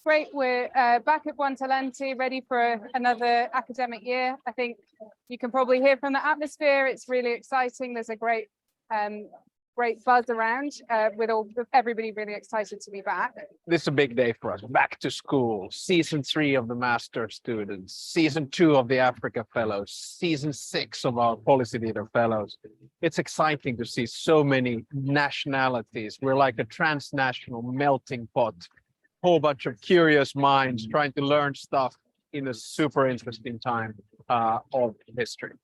Great, we're back at Buontalenti, ready for another academic year. I think you can probably hear from the atmosphere, it's really exciting. There's a great buzz around with everybody really excited to be back. This is a big day for us. Back to school, season 3 of the Master Students, season 2 of the Africa Fellows, season 6 of our Policy Leader Fellows. It's exciting to see so many nationalities. We're like a transnational melting pot. Whole bunch of curious minds trying to learn stuff in a super interesting time of history.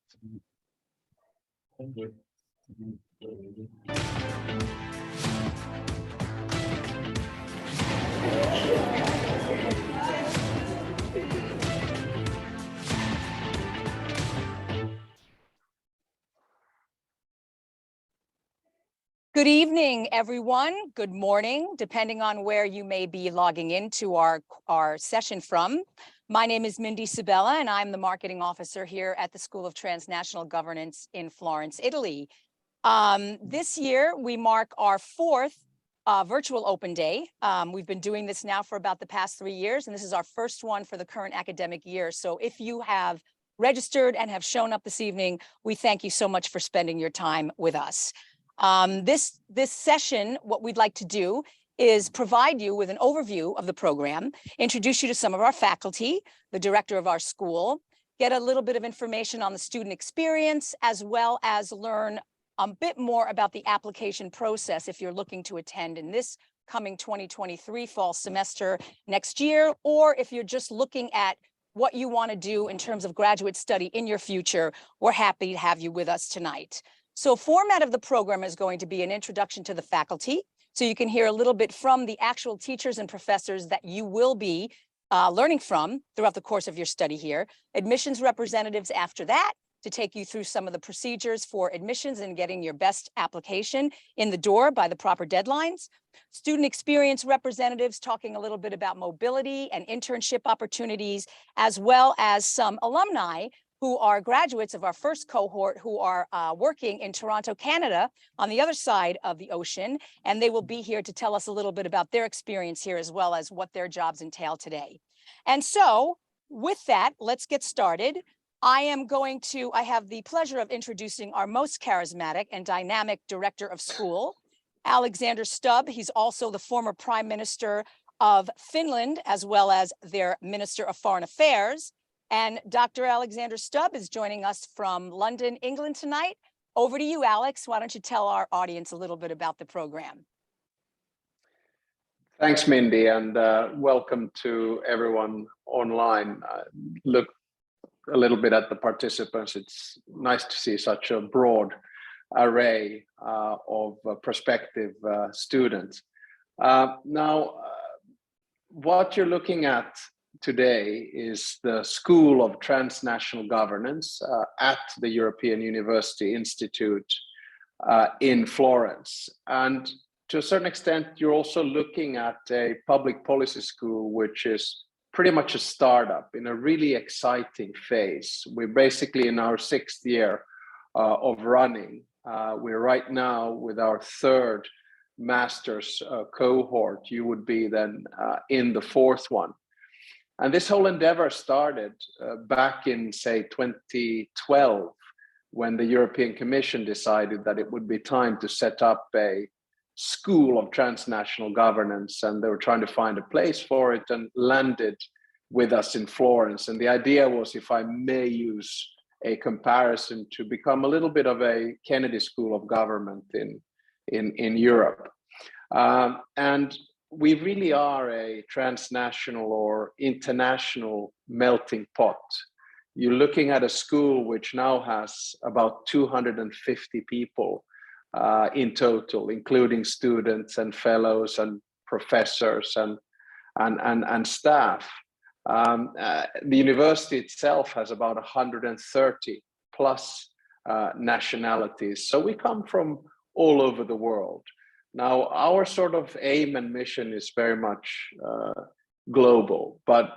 Good evening, everyone. Good morning, depending on where you may be logging into our session from. My name is Mindy Sabella, and I'm the marketing officer here at the School of Transnational Governance in Florence, Italy. This year, we mark our 4th virtual open day. We've been doing this now for about the past 3 years, and this is our first one for the current academic year. So if you have registered and have shown up this evening, we thank you so much for spending your time with us. This session, what we'd like to do is provide you with an overview of the program, introduce you to some of our faculty, the director of our school, get a little bit of information on the student experience, as well as learn a bit more about the application process if you're looking to attend in this coming 2023 fall semester next year, or if you're just looking at what you want to do in terms of graduate study in your future, we're happy to have you with us tonight. So format of the program is going to be an introduction to the faculty, so you can hear a little bit from the actual teachers and professors that you will be learning from throughout the course of your study here. Admissions representatives after that to take you through some of the procedures for admissions and getting your best application in the door by the proper deadlines. Student experience representatives talking a little bit about mobility and internship opportunities, as well as some alumni who are graduates of our first cohort who are working in Toronto, Canada, on the other side of the ocean. And they will be here to tell us a little bit about their experience here, as well as what their jobs entail today. And so with that, let's get started. I have the pleasure of introducing our most charismatic and dynamic director of school, Alexander Stubb. He's also the former Prime Minister of Finland, as well as their Minister of Foreign Affairs. And Dr. Alexander Stubb is joining us from London, England tonight. Over to you, Alex. Why don't you tell our audience a little bit about the program? Thanks, Mindy, and welcome to everyone online. Look a little bit at the participants. It's nice to see such a broad array of prospective students. Now, what you're looking at today is the School of Transnational Governance at the European University Institute in Florence. And to a certain extent, you're also looking at a public policy school, which is pretty much a startup in a really exciting phase. We're basically in our 6th year of running. We're right now with our 3rd master's cohort. You would be then in the 4th one. And this whole endeavor started back in, say, 2012, when the European Commission decided that it would be time to set up a School of Transnational Governance, and they were trying to find a place for it and landed with us in Florence. And the idea was, if I may use a comparison, to become a little bit of a Kennedy School of Government in Europe. And we really are a transnational or international melting pot. You're looking at a school which now has about 250 people in total, including students and fellows and professors and staff. The university itself has about 130 plus nationalities. So we come from all over the world. Now, our sort of aim and mission is very much global, but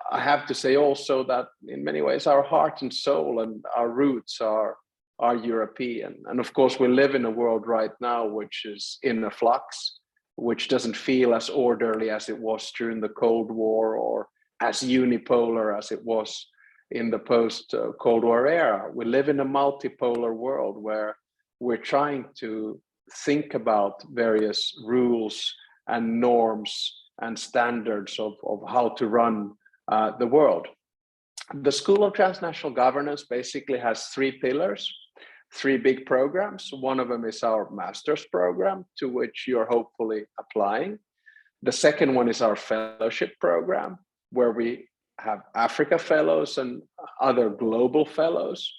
I have to say also that in many ways our heart and soul and our roots are European. And of course, we live in a world right now which is in a flux, which doesn't feel as orderly as it was during the Cold War or as unipolar as it was in the post-Cold War era. We live in a multipolar world where we're trying to think about various rules and norms and standards of how to run the world. The School of Transnational Governance basically has three pillars, three big programs. One of them is our master's program, to which you're hopefully applying. The second one is our fellowship program, where we have Africa fellows and other global fellows.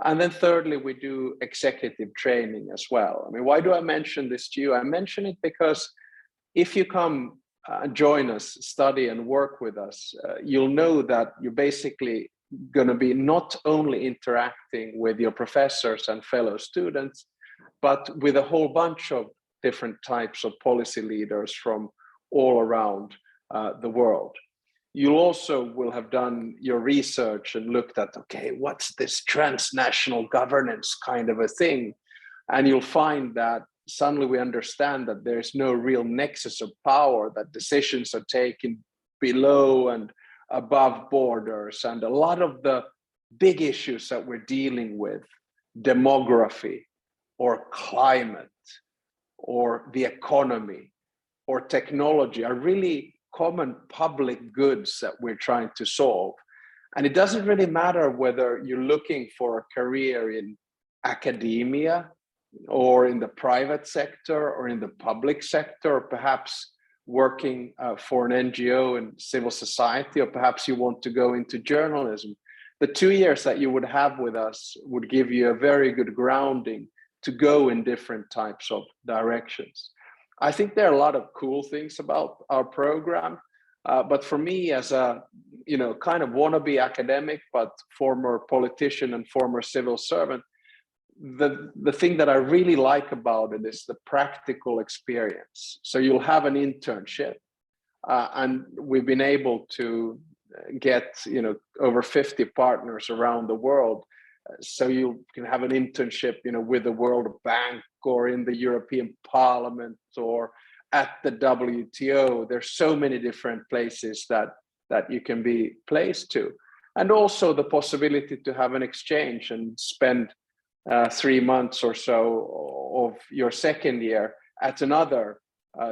And then thirdly, we do executive training as well. I mean, why do I mention this to you? I mention it because if you come join us, study and work with us, you'll know that you're basically going to be not only interacting with your professors and fellow students, but with a whole bunch of different types of policy leaders from all around the world. You also will have done your research and looked at, okay, what's this transnational governance kind of a thing? And you'll find that suddenly we understand that there's no real nexus of power, that decisions are taken below and above borders. And a lot of the big issues that we're dealing with, demography or climate or the economy or technology, are really common public goods that we're trying to solve. And it doesn't really matter whether you're looking for a career in academia or in the private sector or in the public sector, or perhaps working for an NGO in civil society, or perhaps you want to go into journalism. The 2 years that you would have with us would give you a very good grounding to go in different types of directions. I think there are a lot of cool things about our program, but for me, as a kind of wannabe academic, but former politician and former civil servant, the thing that I really like about it is the practical experience. So you'll have an internship, and we've been able to get over 50 partners around the world. So you can have an internship, with the World Bank or in the European Parliament or at the WTO. There's so many different places that you can be placed to, and also the possibility to have an exchange and spend 3 months or so of your second year at another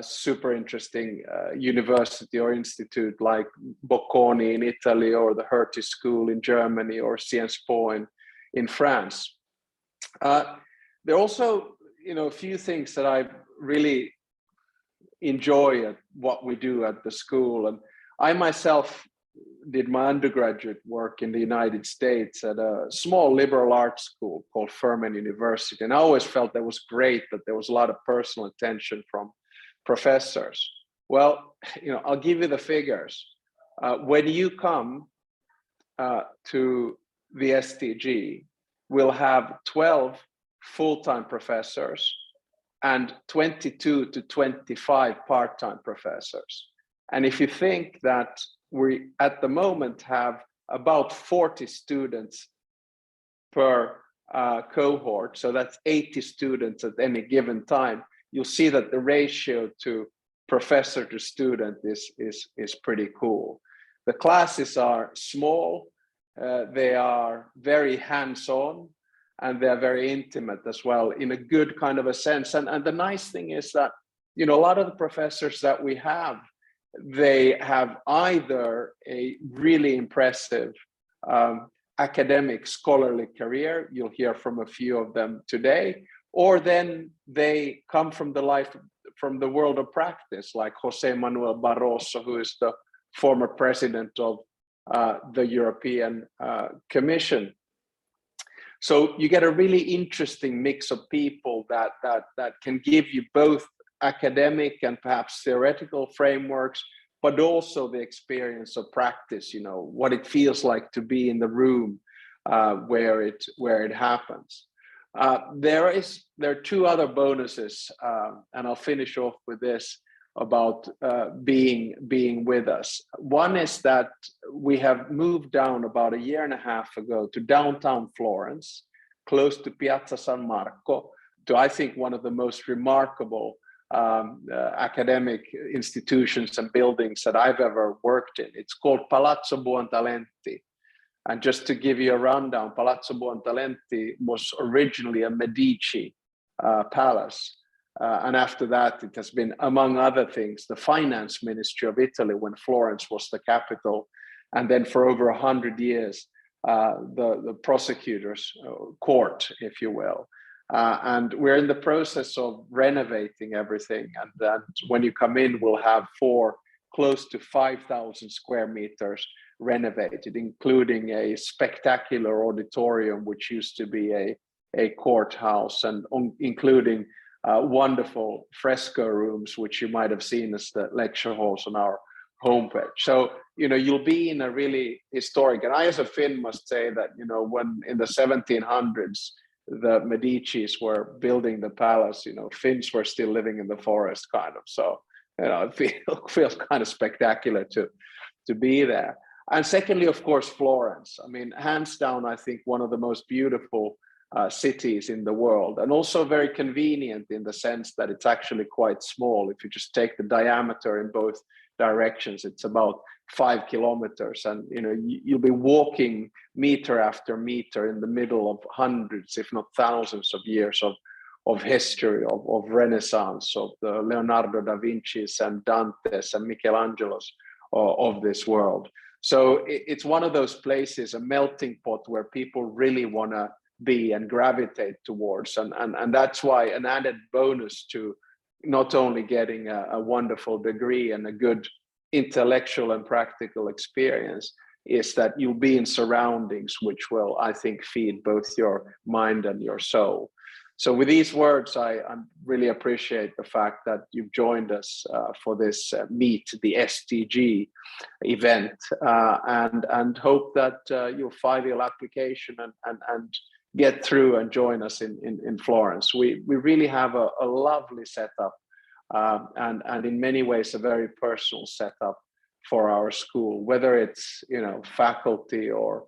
super interesting university or institute like Bocconi in Italy, or the Hertie School in Germany, or Sciences Po in France. There are also, a few things that I really enjoy at what we do at the school. And I myself did my undergraduate work in the United States at a small liberal arts school called Furman University. And I always felt that was great, that there was a lot of personal attention from professors. Well, I'll give you the figures. When you come to the STG, we'll have 12 full-time professors and 22 to 25 part-time professors. And if you think that we at the moment have about 40 students per cohort, so that's 80 students at any given time, you'll see that the ratio to professor to student is pretty cool. The classes are small, they are very hands-on, and they're very intimate as well, in a good kind of a sense. And the nice thing is that, a lot of the professors that we have, they have either a really impressive academic scholarly career, you'll hear from a few of them today, or then they come from the world of practice, like Jose Manuel Barroso, who is the former president of the European Commission. So you get a really interesting mix of people that can give you both academic and perhaps theoretical frameworks, but also the experience of practice, what it feels like to be in the room where it happens. There are two other bonuses, and I'll finish off with this about being with us. One is that we have moved down about a year and a half ago to downtown Florence, close to Piazza San Marco, to I think one of the most remarkable academic institutions and buildings that I've ever worked in. It's called Palazzo Buontalenti. And just to give you a rundown, Palazzo Buontalenti was originally a Medici palace. And after that, it has been, among other things, the finance ministry of Italy when Florence was the capital. And then for over 100 years, the prosecutor's court, if you will. And we're in the process of renovating everything. And that when you come in, we'll have close to 5,000 square meters renovated, including a spectacular auditorium, which used to be a courthouse, and including wonderful fresco rooms, which you might have seen as the lecture halls on our homepage. So, you'll be in a really historic, and I as a Finn must say that, when in the 1700s, the Medicis were building the palace, Finns were still living in the forest kind of. So, it feels kind of spectacular to be there. And secondly, of course, Florence. I mean, hands down, I think one of the most beautiful cities in the world, and also very convenient in the sense that it's actually quite small. If you just take the diameter in both directions, it's about 5 kilometers, and you'll be walking meter after meter in the middle of hundreds, if not thousands of years of history, of Renaissance, of the Leonardo da Vinci's and Dante's and Michelangelo's of this world. So it's one of those places, a melting pot where people really want to be and gravitate towards. And that's why an added bonus to not only getting a wonderful degree and a good intellectual and practical experience is that you'll be in surroundings which will, I think, feed both your mind and your soul. So with these words, I really appreciate the fact that you've joined us for this Meet the SDG event, and hope that you'll file your application and get through and join us in Florence. We really have a lovely setup, and in many ways a very personal setup for our school, whether it's faculty or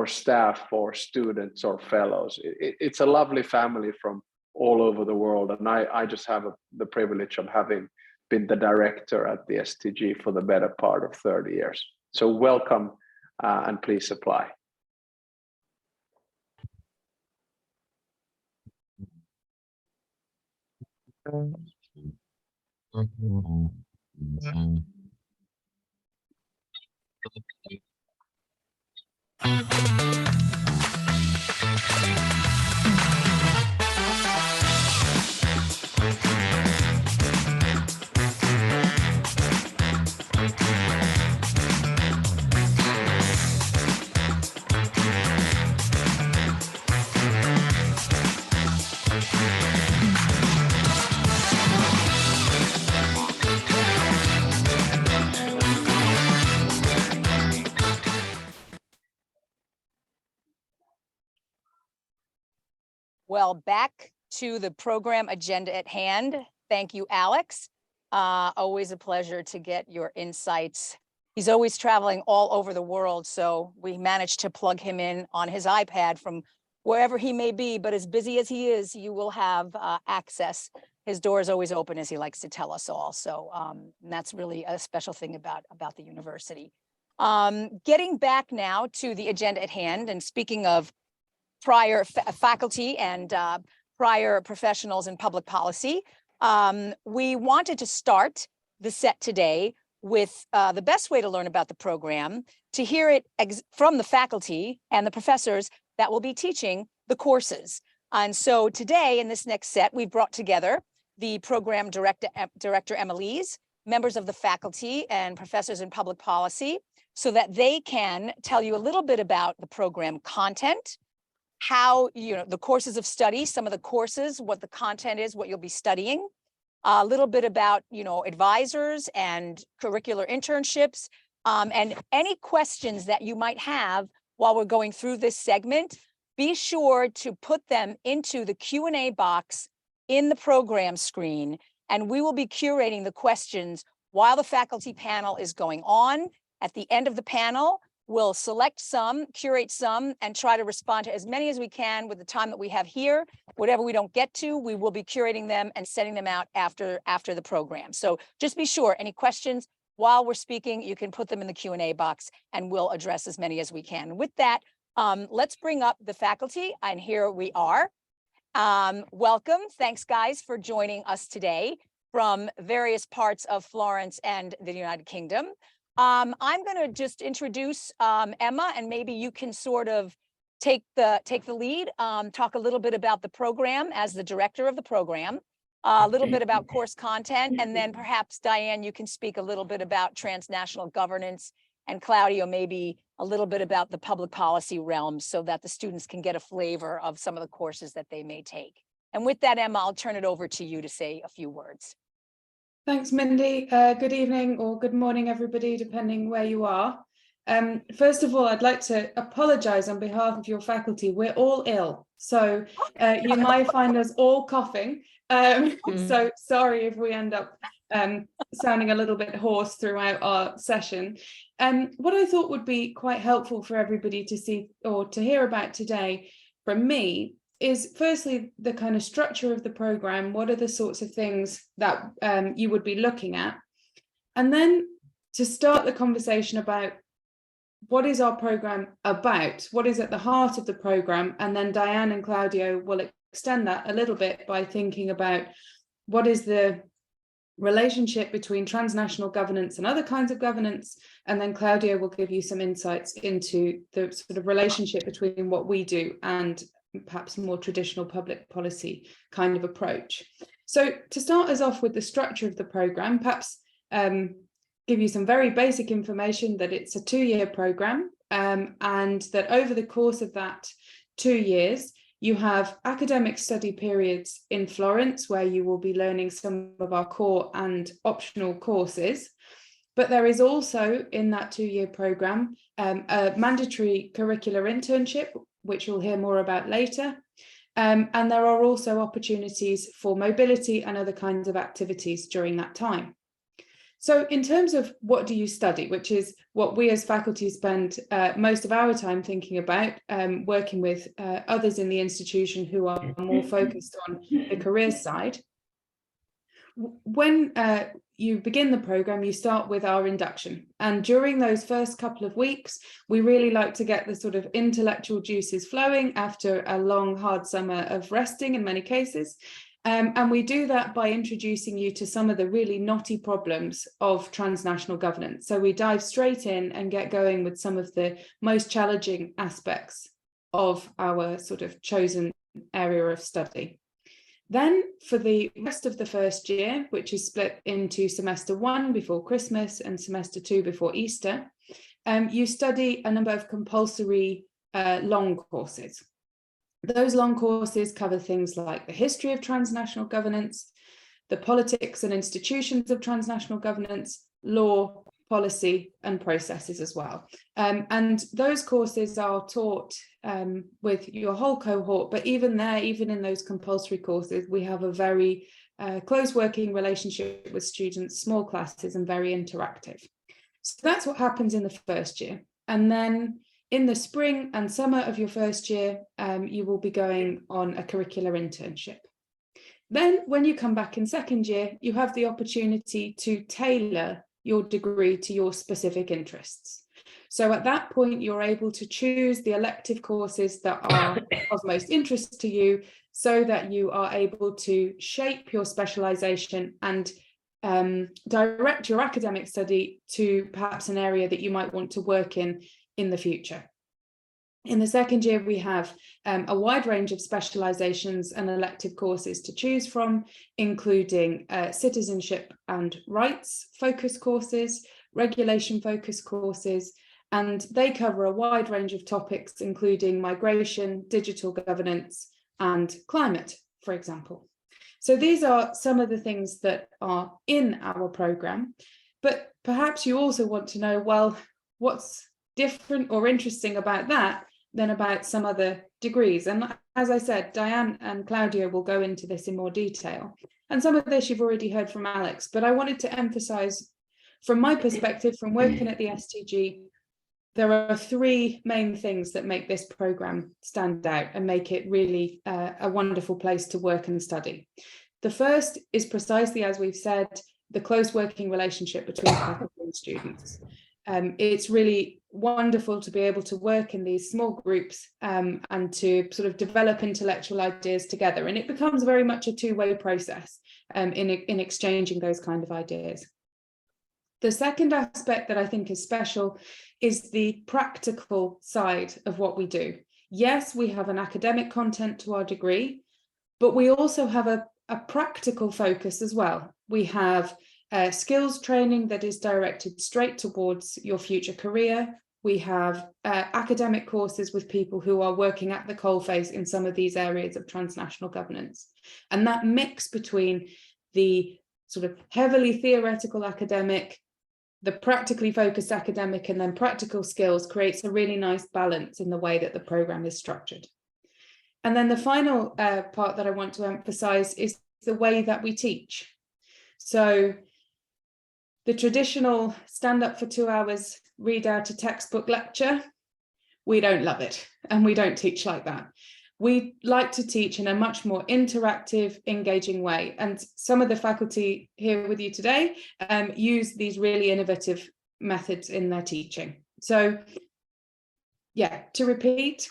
staff or students or fellows. It's a lovely family from all over the world, and I just have the privilege of having been the director at the SDG for the better part of 30 years. So welcome, and please apply. Well, back to the program agenda at hand. Thank you, Alex. Always a pleasure to get your insights. He's always traveling all over the world, so we managed to plug him in on his iPad from wherever he may be, but as busy as he is, you will have access. His door is always open, as he likes to tell us all. So that's really a special thing about the university. Getting back now to the agenda at hand, and speaking of prior faculty and prior professionals in public policy, we wanted to start the set today with the best way to learn about the program, to hear it from the faculty and the professors that will be teaching the courses. And so today, in this next set, we've brought together the program director Emily's, members of the faculty and professors in public policy, so that they can tell you a little bit about the program content, how, the courses of study, some of the courses, what the content is, what you'll be studying, a little bit about, advisors and curricular internships, and any questions that you might have while we're going through this segment. Be sure to put them into the Q&A box in the program screen, and we will be curating the questions while the faculty panel is going on. At the end of the panel, We'll select some, curate some, and try to respond to as many as we can with the time that we have here. Whatever we don't get to, we will be curating them and sending them out after the program. So just be sure, any questions while we're speaking, you can put them in the Q&A box and we'll address as many as we can. With that, let's bring up the faculty, and here we are. Welcome. Thanks, guys, for joining us today from various parts of Florence and the United Kingdom. I'm going to just introduce Emma, and maybe you can sort of take the lead, talk a little bit about the program as the director of the program, a little bit about course content, and then perhaps Diane, you can speak a little bit about transnational governance, and Claudio, maybe a little bit about the public policy realm so that the students can get a flavor of some of the courses that they may take. And with that, Emma, I'll turn it over to you to say a few words. Thanks, Mindy. Good evening or good morning, everybody, depending where you are. First of all, I'd like to apologise on behalf of your faculty. We're all ill, so you might find us all coughing. So sorry if we end up sounding a little bit hoarse throughout our session. What I thought would be quite helpful for everybody to see or to hear about today from me is firstly the kind of structure of the program. What are the sorts of things that you would be looking at? And then to start the conversation about what is our program about? What is at the heart of the program? And then Diane and Claudio will extend that a little bit by thinking about what is the relationship between transnational governance and other kinds of governance. And then Claudio will give you some insights into the sort of relationship between what we do and perhaps a more traditional public policy kind of approach. So to start us off with the structure of the program, perhaps give you some very basic information that it's a 2-year program, and that over the course of that 2 years, you have academic study periods in Florence where you will be learning some of our core and optional courses. But there is also in that 2-year program a mandatory curricular internship, which you'll hear more about later. And there are also opportunities for mobility and other kinds of activities during that time. So in terms of what do you study, which is what we as faculty spend most of our time thinking about, working with others in the institution who are more focused on the career side. When you begin the program, you start with our induction. And during those first couple of weeks, we really like to get the sort of intellectual juices flowing after a long, hard summer of resting in many cases. And we do that by introducing you to some of the really knotty problems of transnational governance. So we dive straight in and get going with some of the most challenging aspects of our sort of chosen area of study. Then for the rest of the first year, which is split into semester 1 before Christmas and semester 2 before Easter, you study a number of compulsory long courses. Those long courses cover things like the history of transnational governance, the politics and institutions of transnational governance, law, policy, and processes as well. And those courses are taught with your whole cohort, but even there, even in those compulsory courses, we have a very close working relationship with students, small classes, and very interactive. So that's what happens in the first year. And then in the spring and summer of your first year, you will be going on a curricular internship. Then when you come back in second year, you have the opportunity to tailor your degree to your specific interests. So at that point, you're able to choose the elective courses that are of most interest to you so that you are able to shape your specialization and direct your academic study to perhaps an area that you might want to work in the future. In the second year, we have a wide range of specializations and elective courses to choose from, including citizenship and rights focus courses, regulation focus courses, and they cover a wide range of topics, including migration, digital governance, and climate, for example. So these are some of the things that are in our program, but perhaps you also want to know, well, what's different or interesting about that than about some other degrees? And as I said, Diane and Claudio will go into this in more detail. And some of this you've already heard from Alex, but I wanted to emphasize from my perspective, from working at the STG, there are three main things that make this programme stand out and make it really a wonderful place to work and study. The first is precisely, as we've said, the close working relationship between faculty and students. It's really wonderful to be able to work in these small groups and to sort of develop intellectual ideas together. And it becomes very much a two-way process in exchanging those kind of ideas. The second aspect that I think is special is the practical side of what we do. Yes, we have an academic content to our degree, but we also have a practical focus as well. We have skills training that is directed straight towards your future career. We have academic courses with people who are working at the coalface in some of these areas of transnational governance. And that mix between the sort of heavily theoretical academic, the practically focused academic, and then practical skills creates a really nice balance in the way that the programme is structured. And then the final part that I want to emphasize is the way that we teach. So the traditional stand up for 2 hours, read out a textbook lecture, we don't love it, and we don't teach like that. We like to teach in a much more interactive, engaging way. And some of the faculty here with you today use these really innovative methods in their teaching. So yeah, to repeat,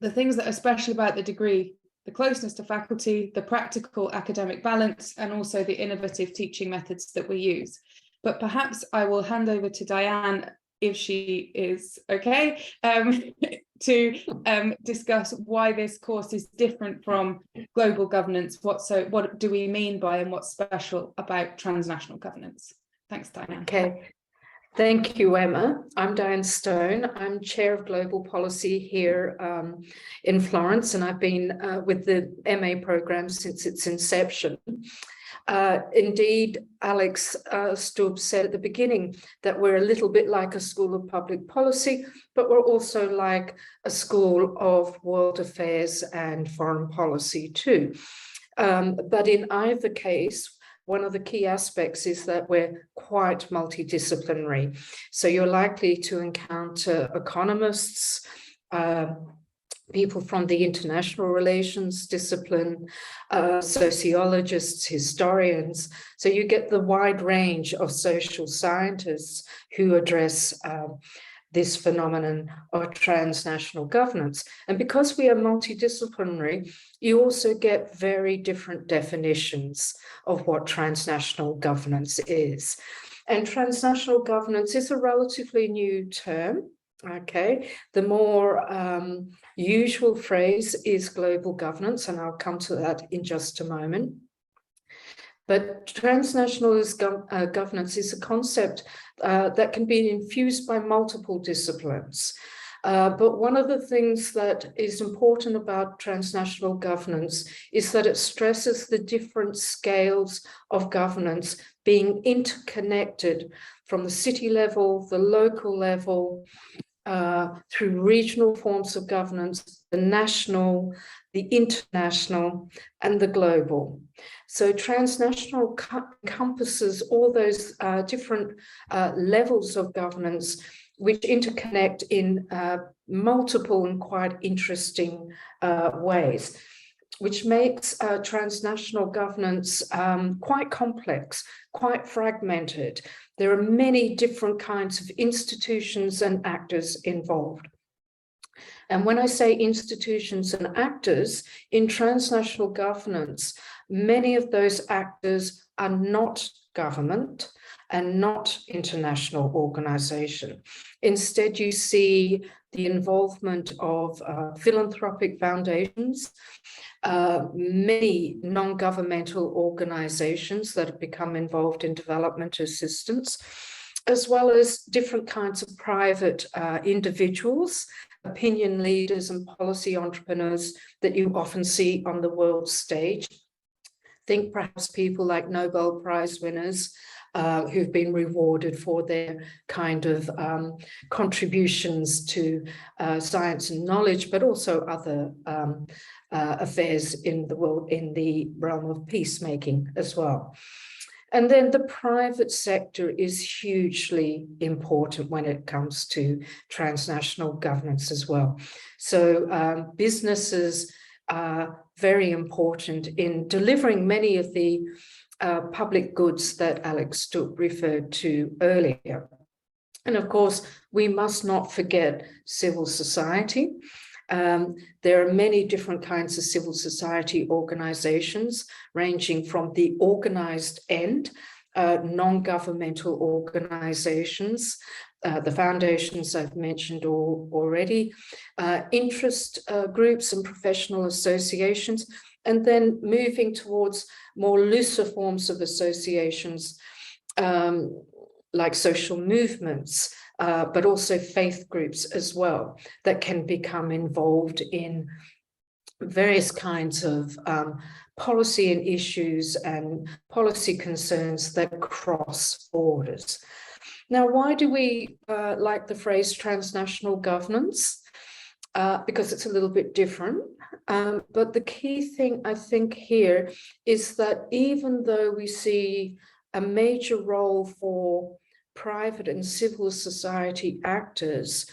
the things that are special about the degree: the closeness to faculty, the practical academic balance, and also the innovative teaching methods that we use. But perhaps I will hand over to Diane, if she is okay, to discuss why this course is different from global governance. What do we mean by and what's special about transnational governance? Thanks, Diane. Okay. Thank you, Emma. I'm Diane Stone. I'm Chair of Global Policy here in Florence, and I've been with the MA program since its inception. Indeed, Alex Stubb said at the beginning that we're a little bit like a school of public policy, but we're also like a school of world affairs and foreign policy too. But in either case, one of the key aspects is that we're quite multidisciplinary. So you're likely to encounter economists, people from the international relations discipline, sociologists, historians. So you get the wide range of social scientists who address this phenomenon of transnational governance. And because we are multidisciplinary, you also get very different definitions of what transnational governance is. And transnational governance is a relatively new term. Okay, the more usual phrase is global governance, and I'll come to that in just a moment. But transnational governance is a concept that can be infused by multiple disciplines. But one of the things that is important about transnational governance is that it stresses the different scales of governance being interconnected from the city level, the local level, through regional forms of governance, the national, the international, and the global. So transnational encompasses all those different levels of governance which interconnect in multiple and quite interesting ways, which makes transnational governance quite complex, quite fragmented. There are many different kinds of institutions and actors involved. And when I say institutions and actors, in transnational governance, many of those actors are not government and not international organization. Instead, you see the involvement of philanthropic foundations, many non-governmental organizations that have become involved in development assistance, as well as different kinds of private individuals, opinion leaders and policy entrepreneurs that you often see on the world stage. Think perhaps people like Nobel Prize winners who've been rewarded for their kind of contributions to science and knowledge, but also other affairs in the world, in the realm of peacemaking as well. And then the private sector is hugely important when it comes to transnational governance as well. So businesses are very important in delivering many of the public goods that Alex Stubb referred to earlier. And of course, we must not forget civil society. There are many different kinds of civil society organizations, ranging from the organized end, non-governmental organizations, the foundations I've mentioned already, interest groups and professional associations, and then moving towards more looser forms of associations, like social movements, but also faith groups as well, that can become involved in various kinds of policy and issues and policy concerns that cross borders. Now, why do we like the phrase transnational governance? Because it's a little bit different. But the key thing I think here is that even though we see a major role for private and civil society actors,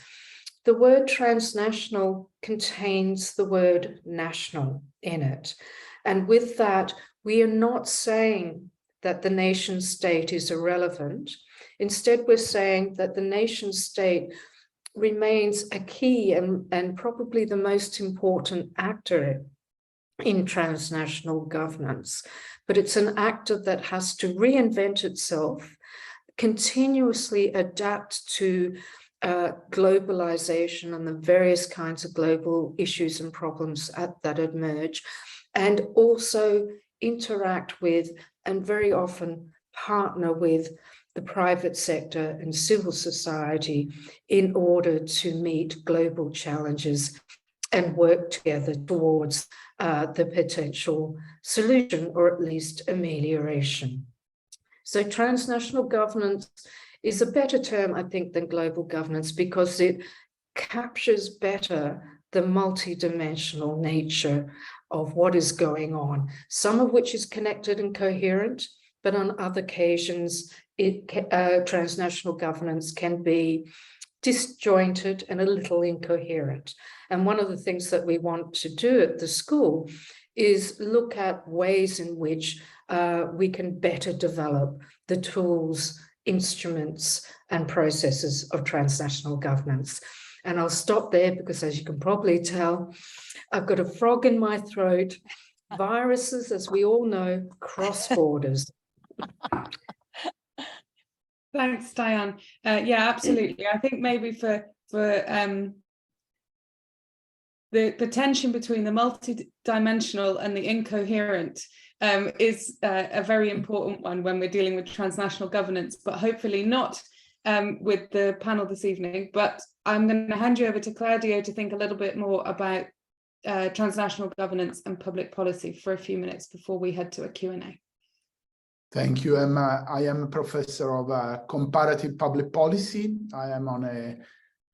the word transnational contains the word national in it. And with that, we are not saying that the nation state is irrelevant. Instead, we're saying that the nation state remains a key and probably the most important actor in transnational governance. But it's an actor that has to reinvent itself, continuously adapt to globalization and the various kinds of global issues and problems that emerge, and also interact with and very often partner with the private sector and civil society in order to meet global challenges and work together towards the potential solution, or at least amelioration. So transnational governance is a better term, I think, than global governance, because it captures better the multidimensional nature of what is going on, some of which is connected and coherent, but on other occasions, transnational governance can be disjointed and a little incoherent. And one of the things that we want to do at the school is look at ways in which we can better develop the tools, instruments, and processes of transnational governance. And I'll stop there because, as you can probably tell, I've got a frog in my throat. Viruses, as we all know, cross borders. Thanks, Diane. Yeah, absolutely. I think maybe for the tension between the multidimensional and the incoherent is a very important one when we're dealing with transnational governance, but hopefully not with the panel this evening. But I'm going to hand you over to Claudio to think a little bit more about transnational governance and public policy for a few minutes before we head to a Q&A. Thank you, Emma. I am a professor of comparative public policy. I am on a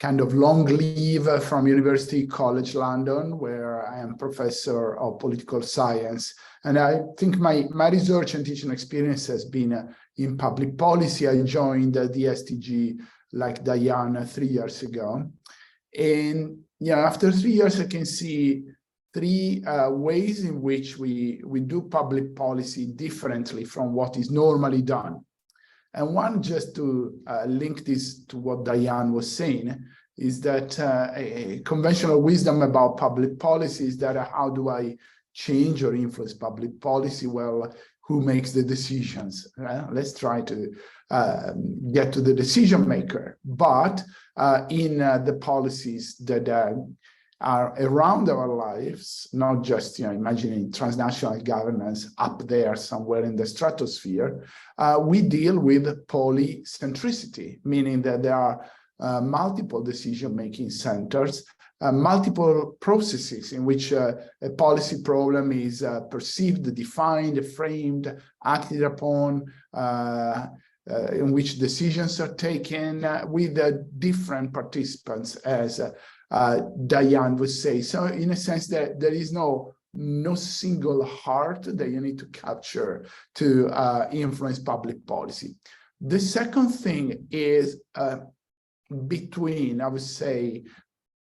kind of long leave from University College London, where I am professor of political science. And I think my research and teaching experience has been in public policy. I joined the STG like Diane 3 years ago. And after 3 years, I can see three ways in which we do public policy differently from what is normally done. And one, just to link this to what Diane was saying, is that a conventional wisdom about public policy is that how do I change or influence public policy? Well, who makes the decisions? Let's try to get to the decision maker. But in the policies that are around our lives, not just imagining transnational governance up there somewhere in the stratosphere, we deal with polycentricity, meaning that there are multiple decision-making centers, multiple processes in which a policy problem is perceived, defined, framed, acted upon, in which decisions are taken with different participants, as Diane would say. So in a sense, there is no no single heart that you need to capture to influence public policy. The second thing is between, I would say,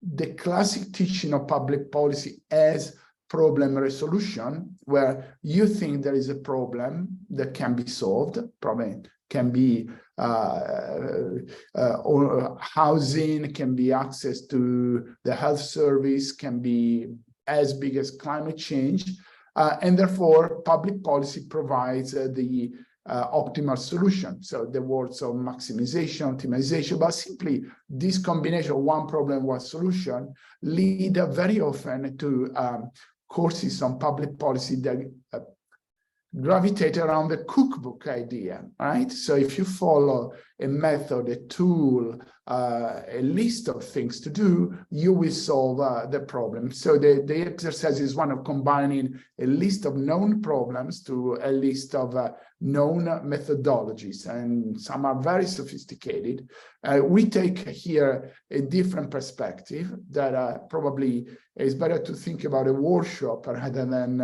the classic teaching of public policy as problem resolution, where you think there is a problem that can be solved, problem can be or housing, can be access to the health service, can be as big as climate change, and therefore public policy provides the optimal solution. So the words of maximization, optimization, but simply this combination of one problem, one solution lead very often to courses on public policy that gravitate around the cookbook idea, right? So if you follow a method, a tool, a list of things to do, you will solve the problem. So the exercise is one of combining a list of known problems to a list of known methodologies, and some are very sophisticated. We take here a different perspective that probably is better to think about a workshop rather than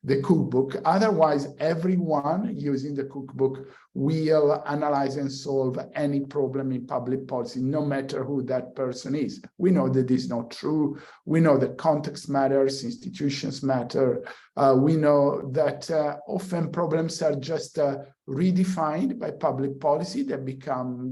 the cookbook. Otherwise, everyone using the cookbook will analyze and solve any problem in public policy, no matter who that person is. We know that this is not true. We know that context matters, institutions matter. We know that often problems are just redefined by public policy. They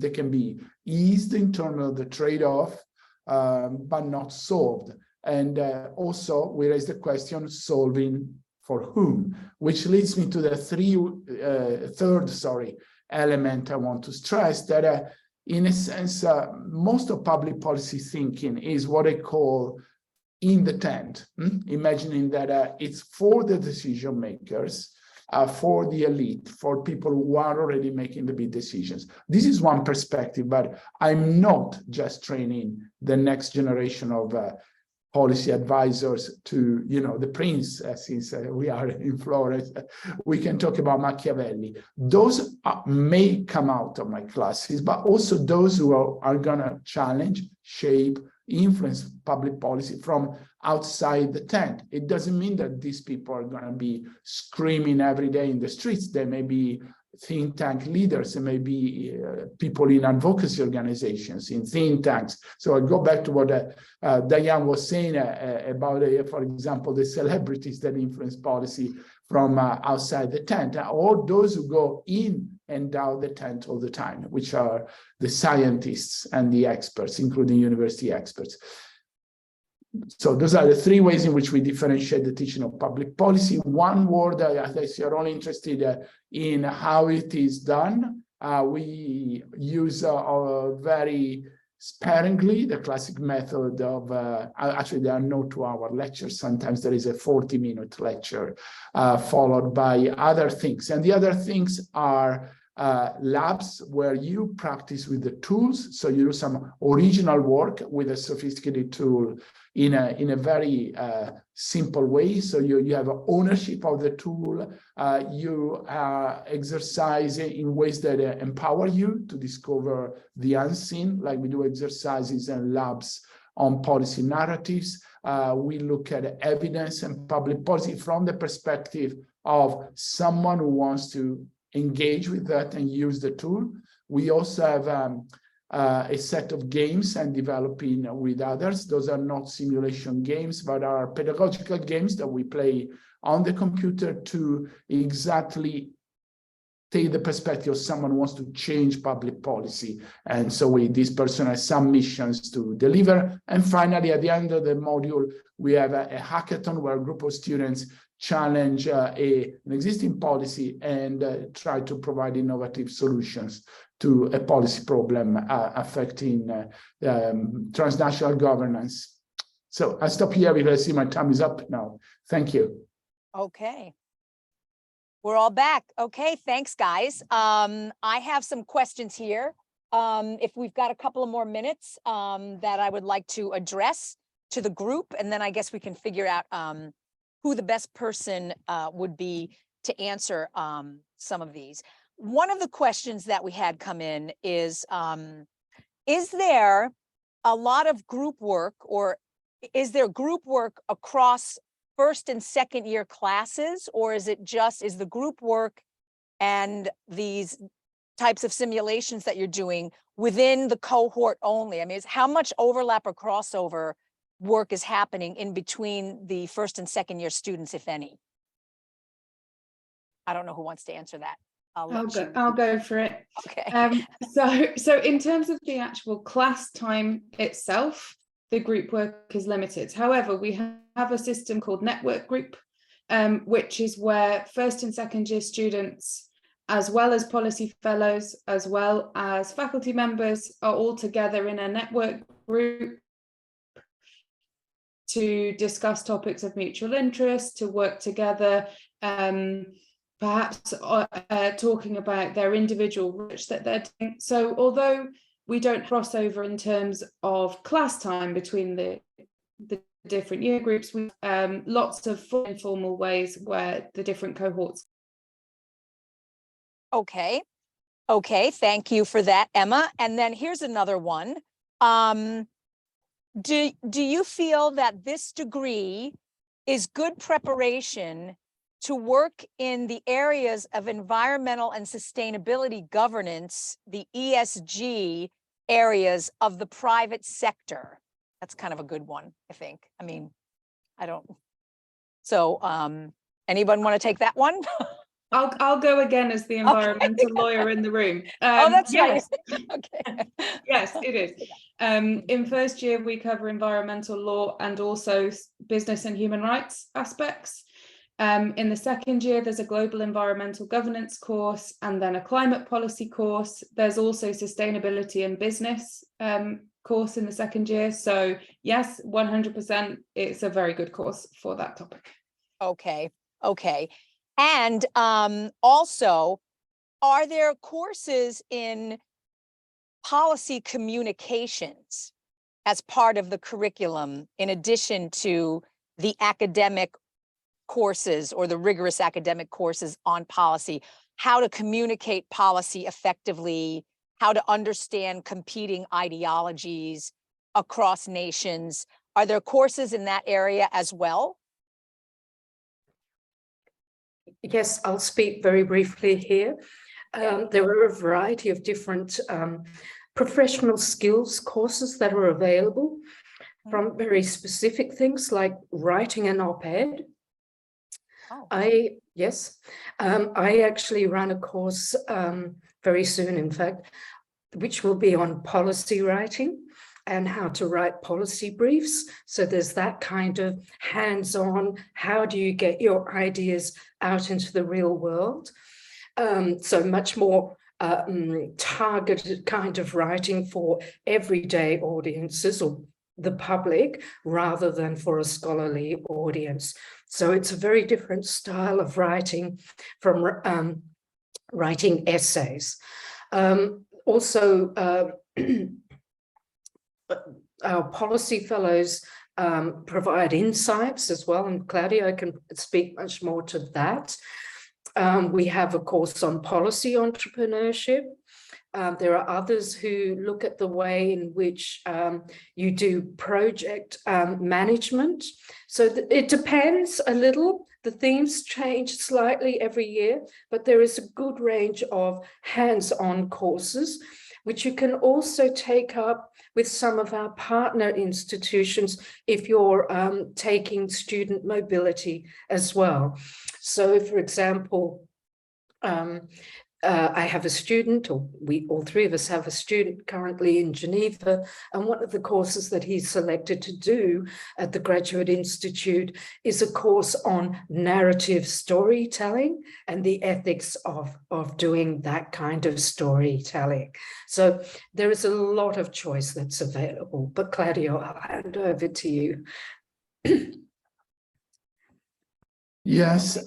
can be eased in terms of the trade-off, but not solved. And also we raise the question, solving for whom, which leads me to the third element I want to stress, that in a sense, most of public policy thinking is what I call in the tent, imagining that it's for the decision makers, for the elite, for people who are already making the big decisions. This is one perspective, but I'm not just training the next generation of policy advisors to, the prince, since we are in Florence, we can talk about Machiavelli. Those may come out of my classes, but also those who are gonna challenge, shape, influence public policy from outside the tent. It doesn't mean that these people are gonna be screaming every day in the streets. They may be think tank leaders, there may be people in advocacy organizations, in think tanks. So I go back to what Diane was saying about, for example, the celebrities that influence policy from outside the tent, or those who go in and out the tent all the time, which are the scientists and the experts, including university experts. So those are the three ways in which we differentiate the teaching of public policy. One word, as you're all interested in how it is done, we use very sparingly the classic method of, actually there are no 2-hour lectures, sometimes there is a 40-minute lecture followed by other things. And the other things are labs where you practice with the tools. So you do some original work with a sophisticated tool in a very simple way. So you have ownership of the tool. You exercise in ways that empower you to discover the unseen, like we do exercises and labs on policy narratives. We look at evidence and public policy from the perspective of someone who wants to engage with that and use the tool. We also have a set of games and developing with others. Those are not simulation games, but are pedagogical games that we play on the computer to exactly take the perspective of someone who wants to change public policy. And so this person has some missions to deliver. And finally, at the end of the module, we have a hackathon where a group of students challenge an existing policy and try to provide innovative solutions to a policy problem affecting transnational governance. So I stop here because I see my time is up now. Thank you. Okay. We're all back. Okay, thanks, guys. I have some questions here. If we've got a couple of more minutes that I would like to address to the group, and then I guess we can figure out who the best person would be to answer some of these. One of the questions that we had come in is there a lot of group work, or is there group work across first and second year classes, or is it just, is the group work and these types of simulations that you're doing within the cohort only? I mean, how much overlap or crossover work is happening in between the first and second year students, if any? I don't know who wants to answer that. I'll go for it. Okay. So in terms of the actual class time itself, the group work is limited. However, we have a system called Network Group, which is where first and second year students, as well as policy fellows, as well as faculty members, are all together in a network group to discuss topics of mutual interest, to work together, perhaps talking about their individual research that they're doing. So although we don't cross over in terms of class time between the different year groups, we lots of informal ways where the different cohorts. Okay. Okay, thank you for that, Emma. And then here's another one. Do you feel that this degree is good preparation to work in the areas of environmental and sustainability governance, the ESG areas of the private sector? That's kind of a good one, I think. I mean, I don't. So anyone want to take that one? I'll go again as the environmental lawyer in the room. Oh, that's yes. right. Okay. Yes, it is. In first year, we cover environmental law and also business and human rights aspects. In the second year, there's a global environmental governance course and then a climate policy course. There's also sustainability and business course in the second year. So yes, 100%, it's a very good course for that topic. Okay, okay. And also, are there courses in policy communications as part of the curriculum, in addition to the academic courses or the rigorous academic courses on policy? How to communicate policy effectively, how to understand competing ideologies across nations. Are there courses in that area as well? Yes, I'll speak very briefly here. There are a variety of different professional skills courses that are available, from very specific things like writing an op-ed. Oh. I actually run a course very soon, in fact, which will be on policy writing and how to write policy briefs. So there's that kind of hands-on, how do you get your ideas out into the real world? So much more targeted kind of writing for everyday audiences or the public, rather than for a scholarly audience. So it's a very different style of writing from writing essays. Also, our policy fellows provide insights as well, and Claudia can speak much more to that. We have a course on policy entrepreneurship. There are others who look at the way in which you do project management. So it depends a little. The themes change slightly every year, but there is a good range of hands-on courses, which you can also take up with some of our partner institutions if you're taking student mobility as well. So, for example, I have a student, or we all three of us have a student currently in Geneva, and one of the courses that he's selected to do at the Graduate Institute is a course on narrative storytelling and the ethics of doing that kind of storytelling. So there is a lot of choice that's available. But Claudio, I'll hand over to you. Yes,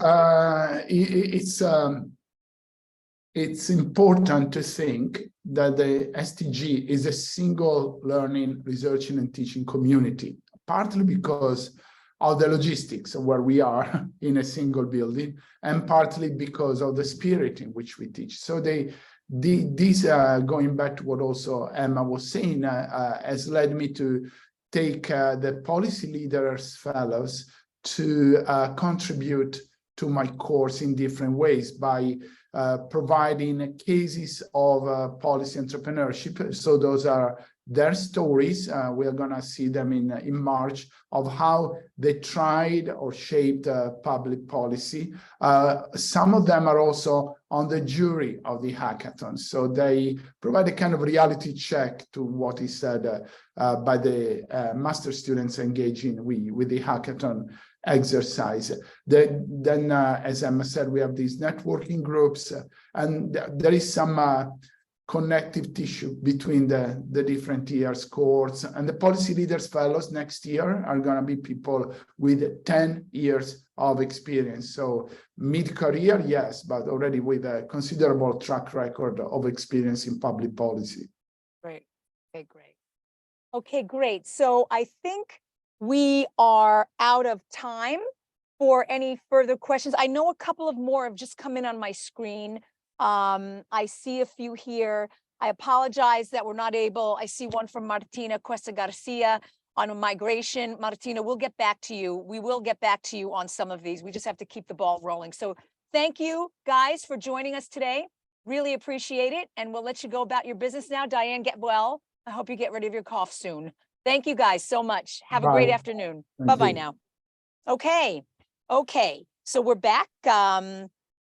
it's important to think that the STG is a single learning, researching, and teaching community, partly because of the logistics of where we are in a single building, and partly because of the spirit in which we teach. So these going back to what also Emma was saying, has led me to take the policy leaders fellows to contribute to my course in different ways by providing cases of policy entrepreneurship. So those are their stories. We are going to see them in March of how they tried or shaped public policy. Some of them are also on the jury of the hackathon. So they provide a kind of reality check to what is said by the master students engaging with the hackathon exercise. Then, as Emma said, we have these networking groups, and there is some connective tissue between the different years cohorts. And the policy leaders fellows next year are going to be people with 10 years of experience. So mid-career, yes, but already with a considerable track record of experience in public policy. Great. Okay, great. Okay, great. So I think we are out of time for any further questions. I know a couple of more have just come in on my screen. I see a few here. I apologize that we're not able. I see one from Martina Cuesta Garcia on migration. Martina, we'll get back to you. We will get back to you on some of these. We just have to keep the ball rolling. So thank you guys for joining us today. Really appreciate it. And we'll let you go about your business now. Diane, get well. I hope you get rid of your cough soon. Thank you guys so much. Have a great afternoon. Bye-bye now. Okay. Okay. So we're back.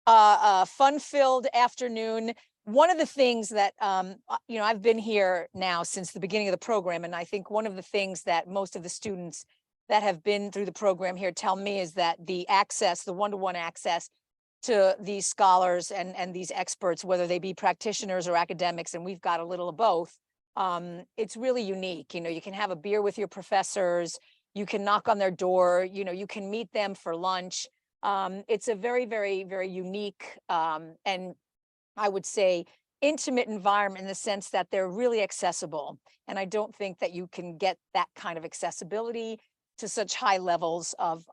Fun-filled afternoon. One of the things that, I've been here now since the beginning of the program, and I think one of the things that most of the students that have been through the program here tell me is that the access, the one-to-one access to these scholars and these experts, whether they be practitioners or academics, and we've got a little of both, it's really unique. You can have a beer with your professors, you can knock on their door, you can meet them for lunch. It's a very, very, very unique and I would say intimate environment in the sense that they're really accessible. And I don't think that you can get that kind of accessibility to such high levels of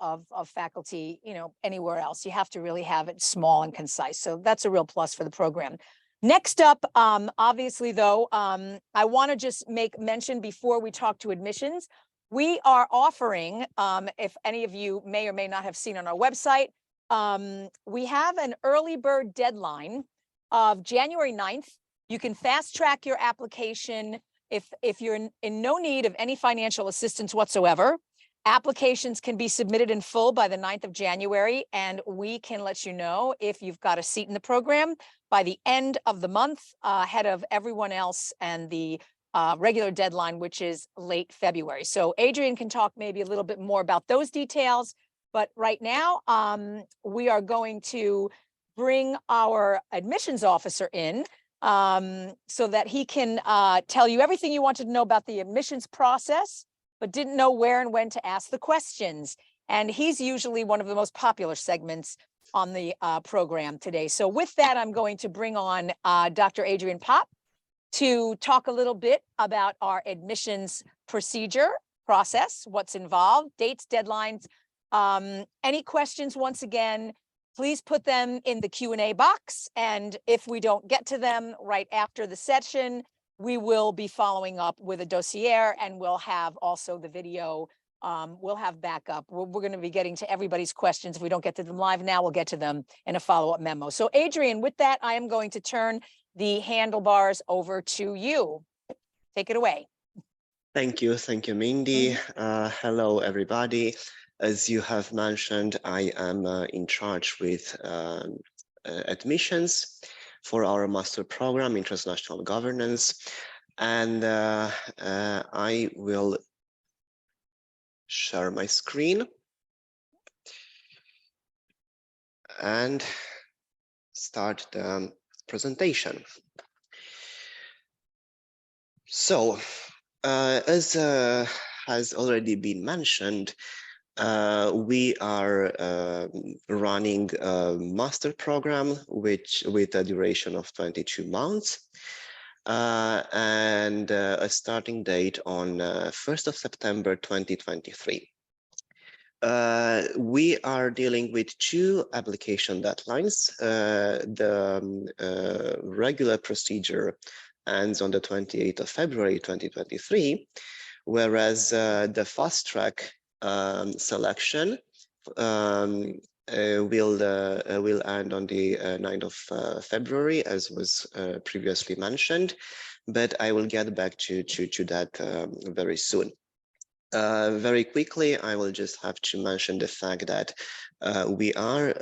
faculty, anywhere else. You have to really have it small and concise. So that's a real plus for the program. Next up, obviously, though, I want to just make mention before we talk to admissions. We are offering, if any of you may or may not have seen on our website, we have an early bird deadline of January 9th. You can fast track your application if you're in no need of any financial assistance whatsoever. Applications can be submitted in full by the 9th of January, and we can let you know if you've got a seat in the program by the end of the month, ahead of everyone else and the regular deadline, which is late February. So Adrian can talk maybe a little bit more about those details, but right now we are going to bring our admissions officer in so that he can tell you everything you wanted to know about the admissions process, but didn't know where and when to ask the questions. And he's usually one of the most popular segments on the program today. So with that, I'm going to bring on Dr. Adrian Pop to talk a little bit about our admissions process, what's involved, dates, deadlines. Any questions, once again, please put them in the Q&A box. And if we don't get to them right after the session, we will be following up with a dossier, and we'll have also the video. We'll have backup. We're going to be getting to everybody's questions. If we don't get to them live now, we'll get to them in a follow-up memo. So Adrian, with that, I am going to turn the handlebars over to you. Take it away. Thank you, Mindy. Hello, everybody. As you have mentioned, I am in charge with admissions for our master program in Transnational Governance. And I will share my screen and start the presentation. So, as has already been mentioned, we are running a master program with a duration of 22 months and a starting date on 1st of September 2023. We are dealing with two application deadlines. The regular procedure ends on the 28th of February 2023, whereas the fast track selection will end on the 9th of February, as was previously mentioned, but I will get back to that very soon. Very quickly, I will just have to mention the fact that we are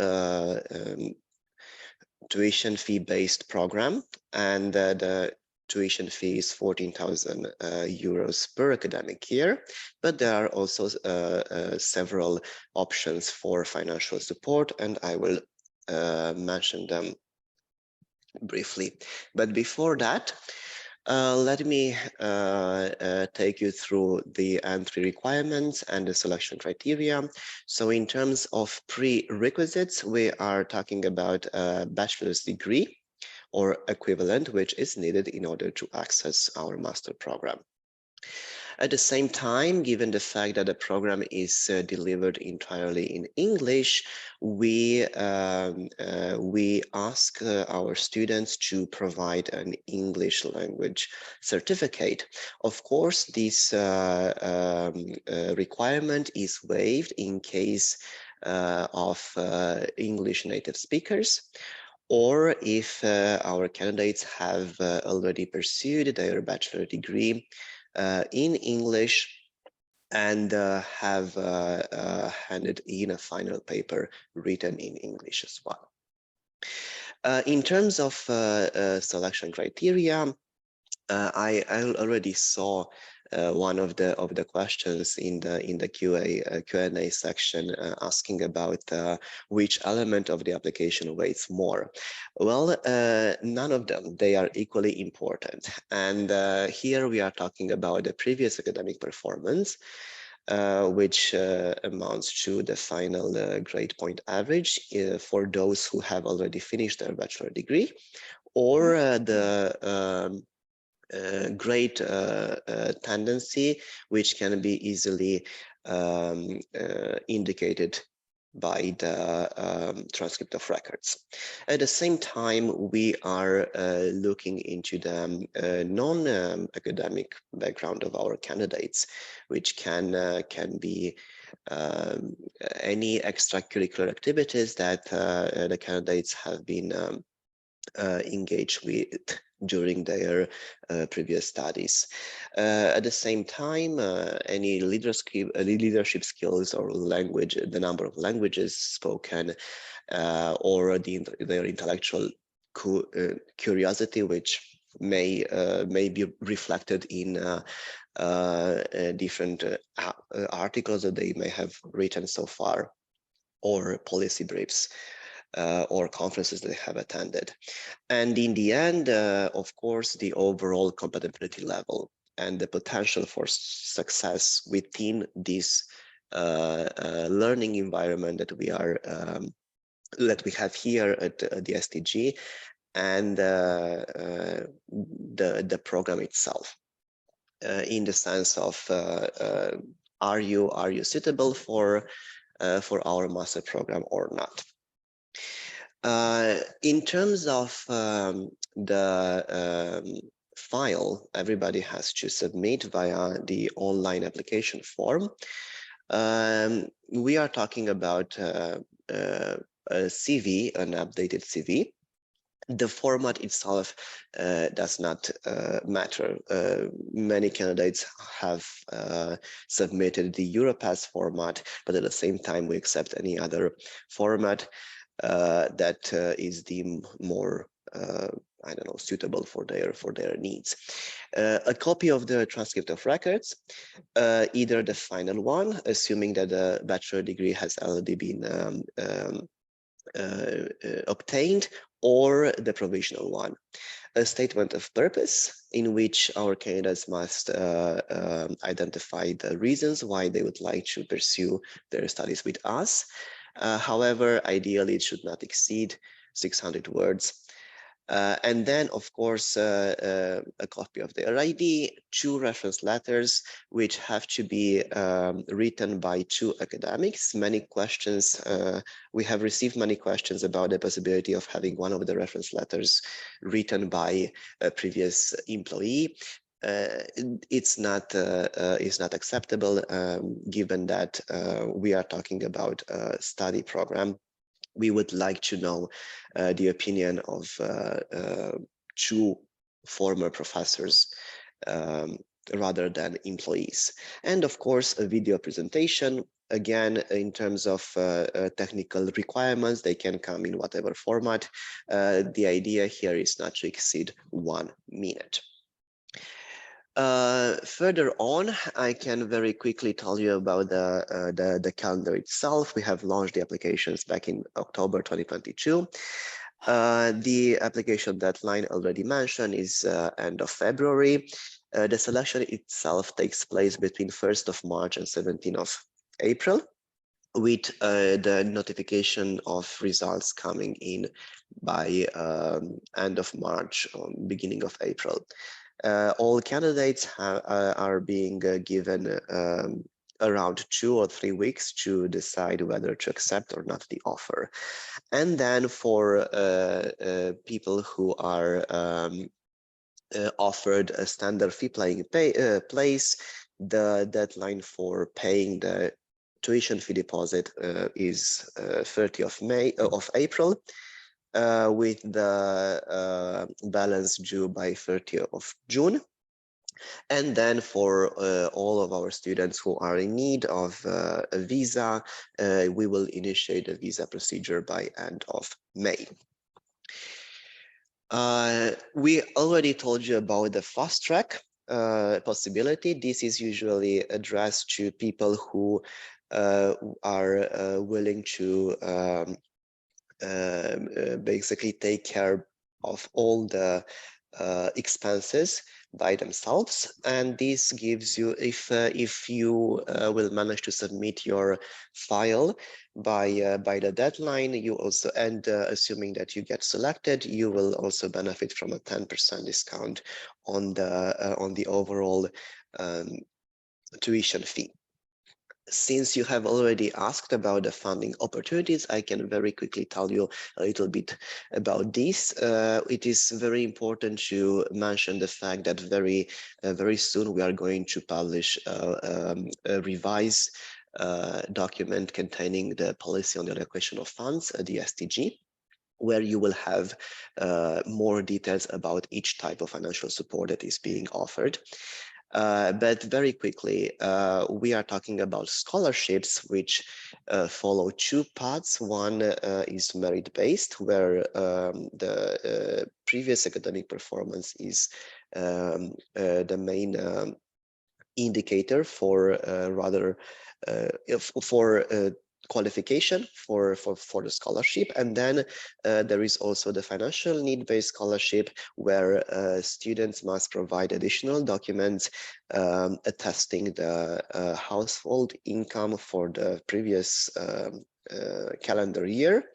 tuition fee based program, and the tuition fee is 14,000 euros per academic year, but there are also several options for financial support, and I will mention them briefly. But before that, let me take you through the entry requirements and the selection criteria. So in terms of prerequisites, we are talking about a bachelor's degree or equivalent, which is needed in order to access our master program. At the same time, given the fact that the program is delivered entirely in English, we ask our students to provide an English language certificate. Of course, this requirement is waived in case of English native speakers, or if our candidates have already pursued their bachelor degree in English and have handed in a final paper written in English as well. In terms of selection criteria, I already saw one of the questions in the Q&A section asking about which element of the application weighs more. Well, none of them. They are equally important. And here we are talking about the previous academic performance, which amounts to the final grade point average for those who have already finished their bachelor degree, or the great tendency, which can be easily indicated by the transcript of records. At the same time, we are looking into the non-academic background of our candidates, which can be any extracurricular activities that the candidates have been engaged with during their previous studies. At the same time, any leadership skills or language, the number of languages spoken, or their intellectual curiosity, which may be reflected in different articles that they may have written so far, or policy briefs, or conferences they have attended. And in the end, of course, the overall compatibility level and the potential for success within this learning environment that we are that we have here at the STG, and the program itself, in the sense of are you suitable for our master program or not? In terms of the file everybody has to submit via the online application form, we are talking about a CV, an updated CV. The format itself does not matter. Many candidates have submitted the Europass format, but at the same time we accept any other format that is deemed more I don't know, suitable for their needs. A copy of the transcript of records, either the final one, assuming that the bachelor degree has already been obtained, or the provisional one. A statement of purpose in which our candidates must identify the reasons why they would like to pursue their studies with us. However, ideally, it should not exceed 600 words. And then, of course, a copy of their ID, 2 reference letters, which have to be written by 2 academics. Many questions, we have received many questions about the possibility of having one of the reference letters written by a previous employee. it's not acceptable, given that we are talking about a study program. We would like to know the opinion of 2 former professors rather than employees. And of course, a video presentation. Again, in terms of technical requirements, they can come in whatever format. The idea here is not to exceed 1 minute. Further on, I can very quickly tell you about the calendar itself. We have launched the applications back in October 2022. The application deadline already mentioned is end of February. The selection itself takes place between 1st of March and 17th of April, with the notification of results coming in by end of March or beginning of April. All candidates are being given around 2 or 3 weeks to decide whether to accept or not the offer. And then for people who are offered a standard fee place, the deadline for paying the tuition fee deposit is 30th of April, with the balance due by 30th of June. And then for all of our students who are in need of a visa, we will initiate the visa procedure by end of May. We already told you about the fast track possibility. This is usually addressed to people who are willing to basically take care of all the expenses by themselves, and this gives you, if you will manage to submit your file by the deadline, you also, and assuming that you get selected, you will also benefit from a 10% discount on the overall tuition fee. Since you have already asked about the funding opportunities, I can very quickly tell you a little bit about this. It is very important to mention the fact that very soon we are going to publish a revised document containing the policy on the allocation of funds, the STG, where you will have more details about each type of financial support that is being offered. But very quickly, we are talking about scholarships, which follow 2 paths. One is merit-based, where the previous academic performance is the main indicator for qualification for the scholarship. And then there is also the financial need-based scholarship, where students must provide additional documents attesting the household income for the previous calendar year.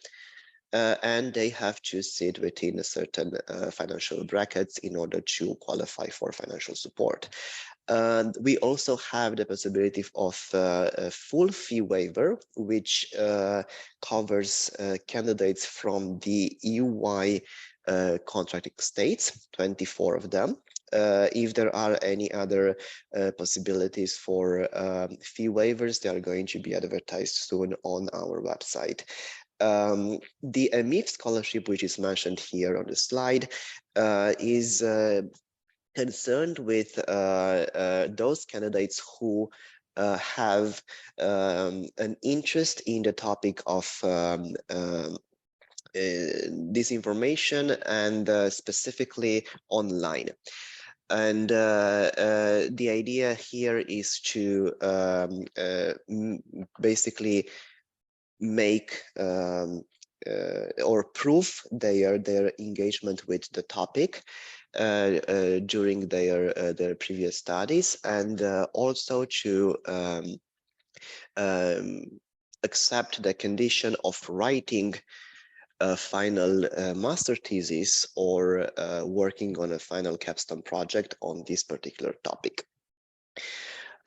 And they have to sit within a certain financial brackets in order to qualify for financial support. We also have the possibility of a full fee waiver, which covers candidates from the EUY contracting states, 24 of them. If there are any other possibilities for fee waivers, they are going to be advertised soon on our website. The EMIF scholarship, which is mentioned here on the slide, is concerned with those candidates who have an interest in the topic of disinformation and specifically online. And the idea here is to basically make or prove their engagement with the topic during their previous studies, and also to accept the condition of writing a final master thesis or working on a final capstone project on this particular topic.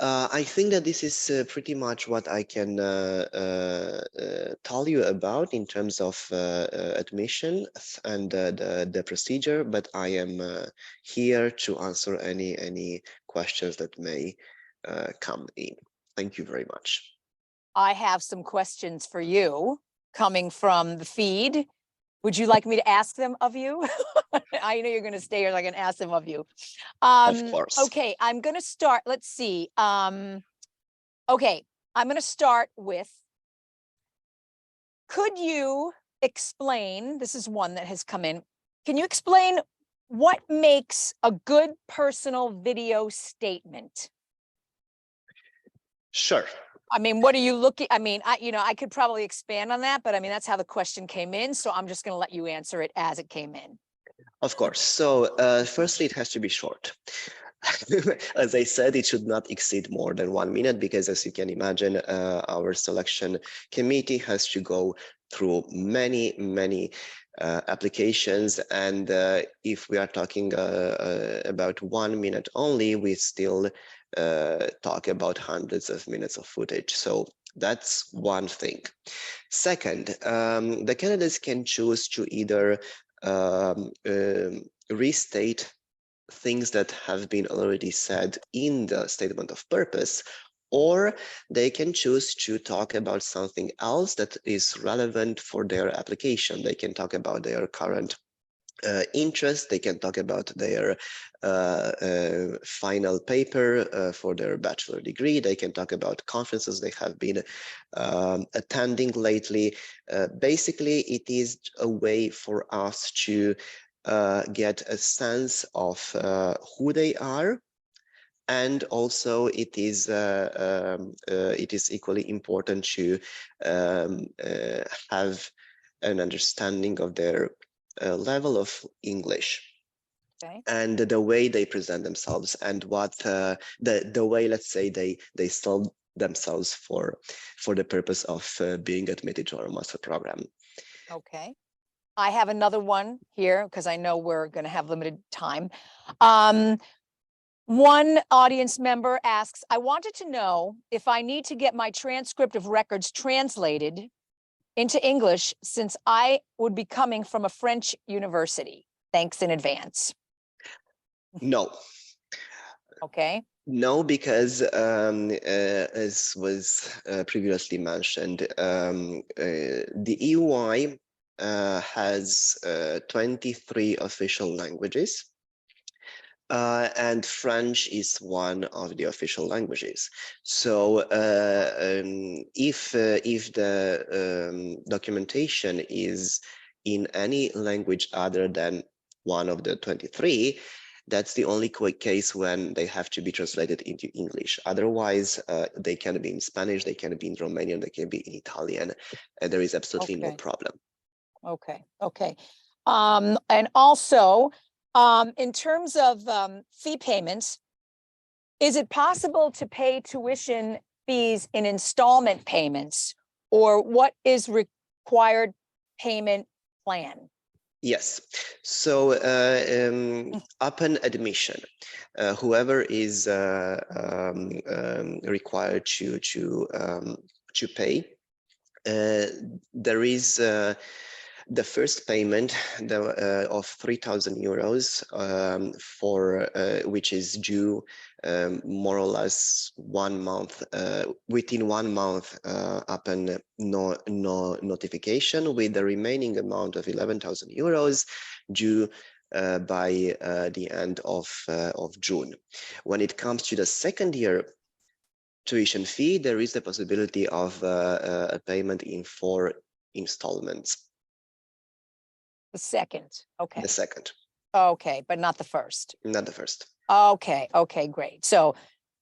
I think that this is pretty much what I can tell you about in terms of admission and the procedure, but I am here to answer any questions that may come in. Thank you very much. I have some questions for you coming from the feed. Would you like me to ask them of you? I know you're going to stay here, so I can ask them of you. Of course. Okay, I'm going to start. Let's see. Okay, I'm going to start with, could you explain, this is one that has come in, can you explain what makes a good personal video statement? Sure. I mean, what are you looking? I mean, I could probably expand on that, but I mean, that's how the question came in. So I'm just going to let you answer it as it came in. Of course. So firstly, it has to be short. As I said, it should not exceed more than 1 minute, because as you can imagine, our selection committee has to go through many applications. And if we are talking about 1 minute only, we still talk about hundreds of minutes of footage. So that's one thing. Second, the candidates can choose to either restate things that have been already said in the statement of purpose, or they can choose to talk about something else that is relevant for their application. They can talk about their current interest, they can talk about their final paper for their bachelor degree, they can talk about conferences they have been attending lately. Basically, it is a way for us to get a sense of who they are, and also it is equally important to have an understanding of their level of English. Okay. And the way they present themselves, and what the way, let's say, they sell themselves for the purpose of being admitted to our master program. Okay. I have another one here because I know we're going to have limited time. One audience member asks, I wanted to know if I need to get my transcript of records translated into English, since I would be coming from a French university. Thanks in advance. No. Okay. No, because as was previously mentioned, the EUI has 23 official languages. And French is one of the official languages. So if the documentation is in any language other than one of the 23, that's the only case when they have to be translated into English. Otherwise, they can be in Spanish, they can be in Romanian, they can be in Italian, and there is absolutely no problem. Okay. Okay. And also, in terms of fee payments, is it possible to pay tuition fees in installment payments, or what is required payment plan? Yes. So upon admission, whoever is required to pay, there is the first payment of 3,000 euros for which is due more or less 1 month, within 1 month upon notification, with the remaining amount of 11,000 euros due by the end of June. When it comes to the second year tuition fee, there is the possibility of a payment in 4 installments. The second. Okay. The second. Okay, but not the first. Not the first. Okay. Okay, great. So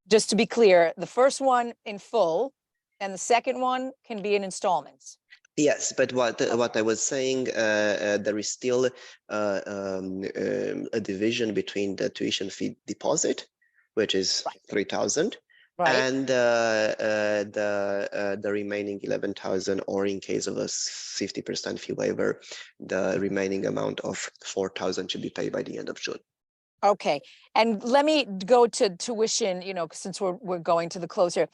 just to be clear, the first one in full and the second one can be in installments. Yes, but what I was saying, there is still a division between the tuition fee deposit, which is 3,000, and the remaining 11,000, or in case of a 50% fee waiver, the remaining amount of 4,000 should be paid by the end of June. Okay, and let me go to tuition, since we're going to the close here.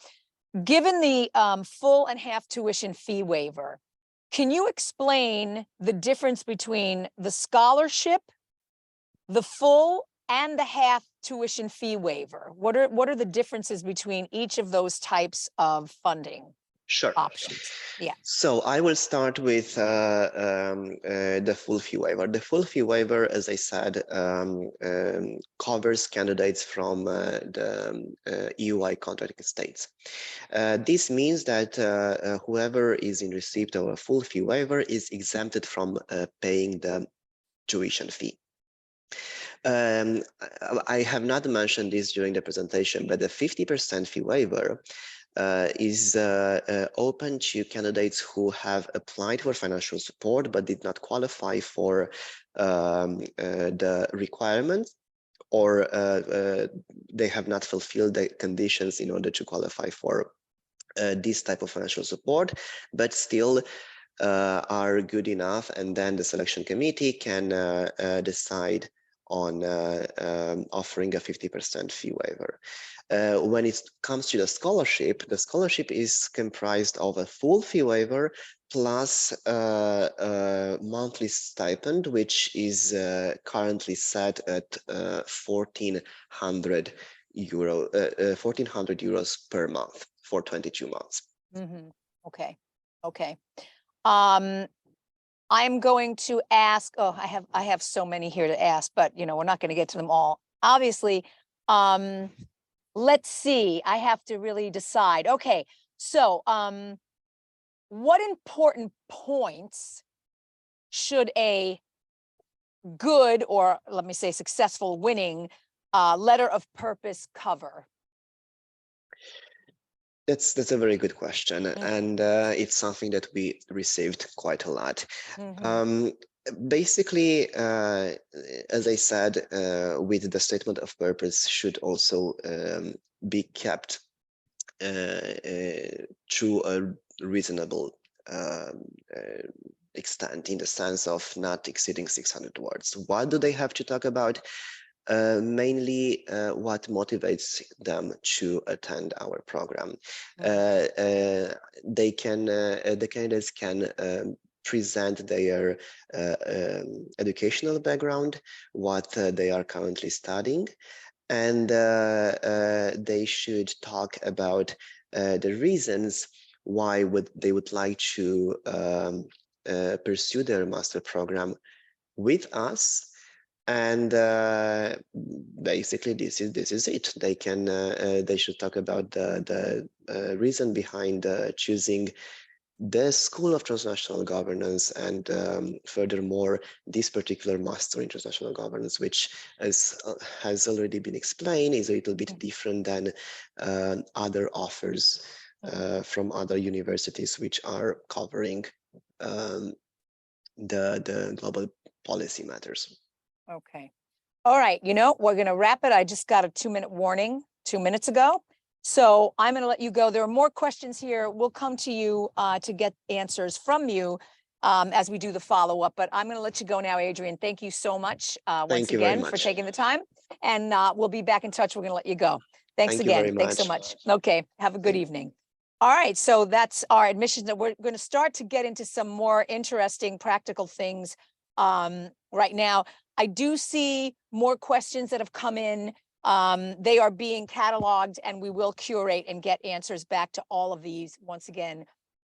Given the full and half tuition fee waiver, can you explain the difference between the scholarship, the full and the half tuition fee waiver? What are the differences between each of those types of funding Sure. options? Yeah. So I will start with the full fee waiver. The full fee waiver, as I said, covers candidates from the EUI contracting states. This means that whoever is in receipt of a full fee waiver is exempted from paying the tuition fee. I have not mentioned this during the presentation, but the 50% fee waiver is open to candidates who have applied for financial support but did not qualify for the requirements, or they have not fulfilled the conditions in order to qualify for this type of financial support, but still are good enough, and then the selection committee can decide on offering a 50% fee waiver. When it comes to the scholarship is comprised of a full fee waiver plus a monthly stipend, which is currently set at 1,400 euros per month for 22 months. Mm-hmm. Okay. Okay. I'm going to ask, I have so many here to ask, but we're not going to get to them all. Obviously, let's see, I have to really decide. Okay, so what important points should a good, or let me say successful, winning letter of purpose cover? That's a very good question, and it's something that we received quite a lot. Basically, as I said, with the statement of purpose should also be kept to a reasonable extent, in the sense of not exceeding 600 words. What do they have to talk about? Mainly what motivates them to attend our program. The candidates can present their educational background, what they are currently studying, and they should talk about the reasons why they would like to pursue their master program with us. And basically, this is it. They should talk about the reason behind choosing the School of Transnational Governance, and furthermore, this particular Master in Transnational Governance, which, as has already been explained, is a little bit different than other offers from other universities, which are covering the global policy matters. Okay. All right. We're going to wrap it. I just got a 2-minute warning 2 minutes ago. So I'm going to let you go. There are more questions here. We'll come to you to get answers from you as we do the follow-up. But I'm going to let you go now, Adrian. Thank you so much once again for taking the time. And we'll be back in touch. We're going to let you go. Thanks again. Thanks so much. Okay. Have a good evening. All right. So that's our admissions. We're going to start to get into some more interesting practical things right now. I do see more questions that have come in. They are being cataloged, and we will curate and get answers back to all of these once again,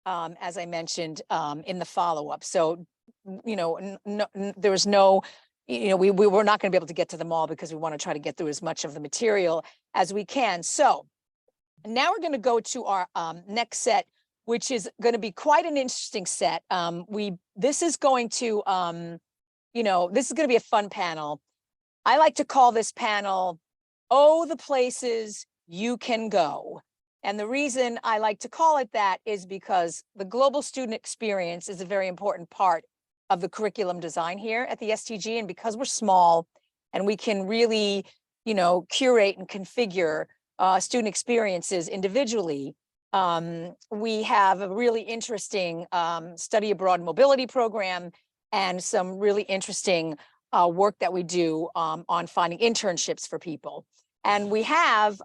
as I mentioned, in the follow-up. So, there was no, we were not going to be able to get to them all because we want to try to get through as much of the material as we can. So now we're going to go to our next set, which is going to be quite an interesting set. This is going to be a fun panel. I like to call this panel, "Oh, the places you can go." And the reason I like to call it that is because the global student experience is a very important part of the curriculum design here at the STG. And because we're small and we can really, curate and configure student experiences individually, we have a really interesting study abroad mobility program and some really interesting work that we do on finding internships for people. And we have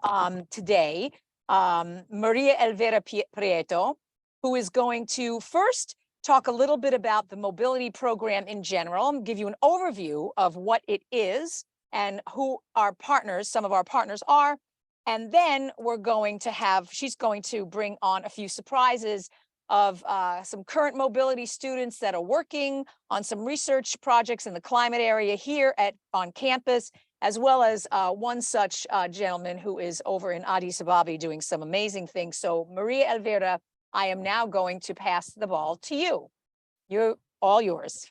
today Maria Elvira Prieto, who is going to first talk a little bit about the mobility program in general, and give you an overview of what it is and who our partners, some of our partners are. And then she's going to bring on a few surprises of some current mobility students that are working on some research projects in the climate area here on campus, as well as one such gentleman who is over in Addis Ababa doing some amazing things. So Maria Elvira, I am now going to pass the ball to you. You're all yours.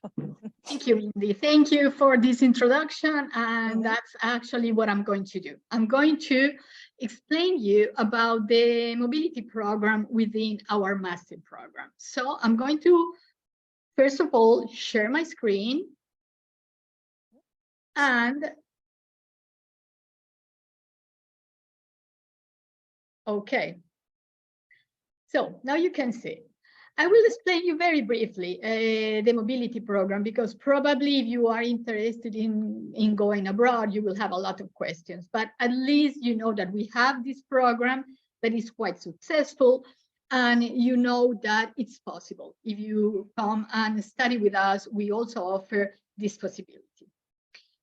Thank you, Mindy. Thank you for this introduction. And that's actually what I'm going to do. I'm going to explain you about the mobility program within our master program. So I'm going to, first of all, share my screen. And okay. So now you can see. I will explain you very briefly the mobility program, because probably if you are interested in going abroad, you will have a lot of questions. But at least you know that we have this program that is quite successful, and you know that it's possible. If you come and study with us, we also offer this possibility.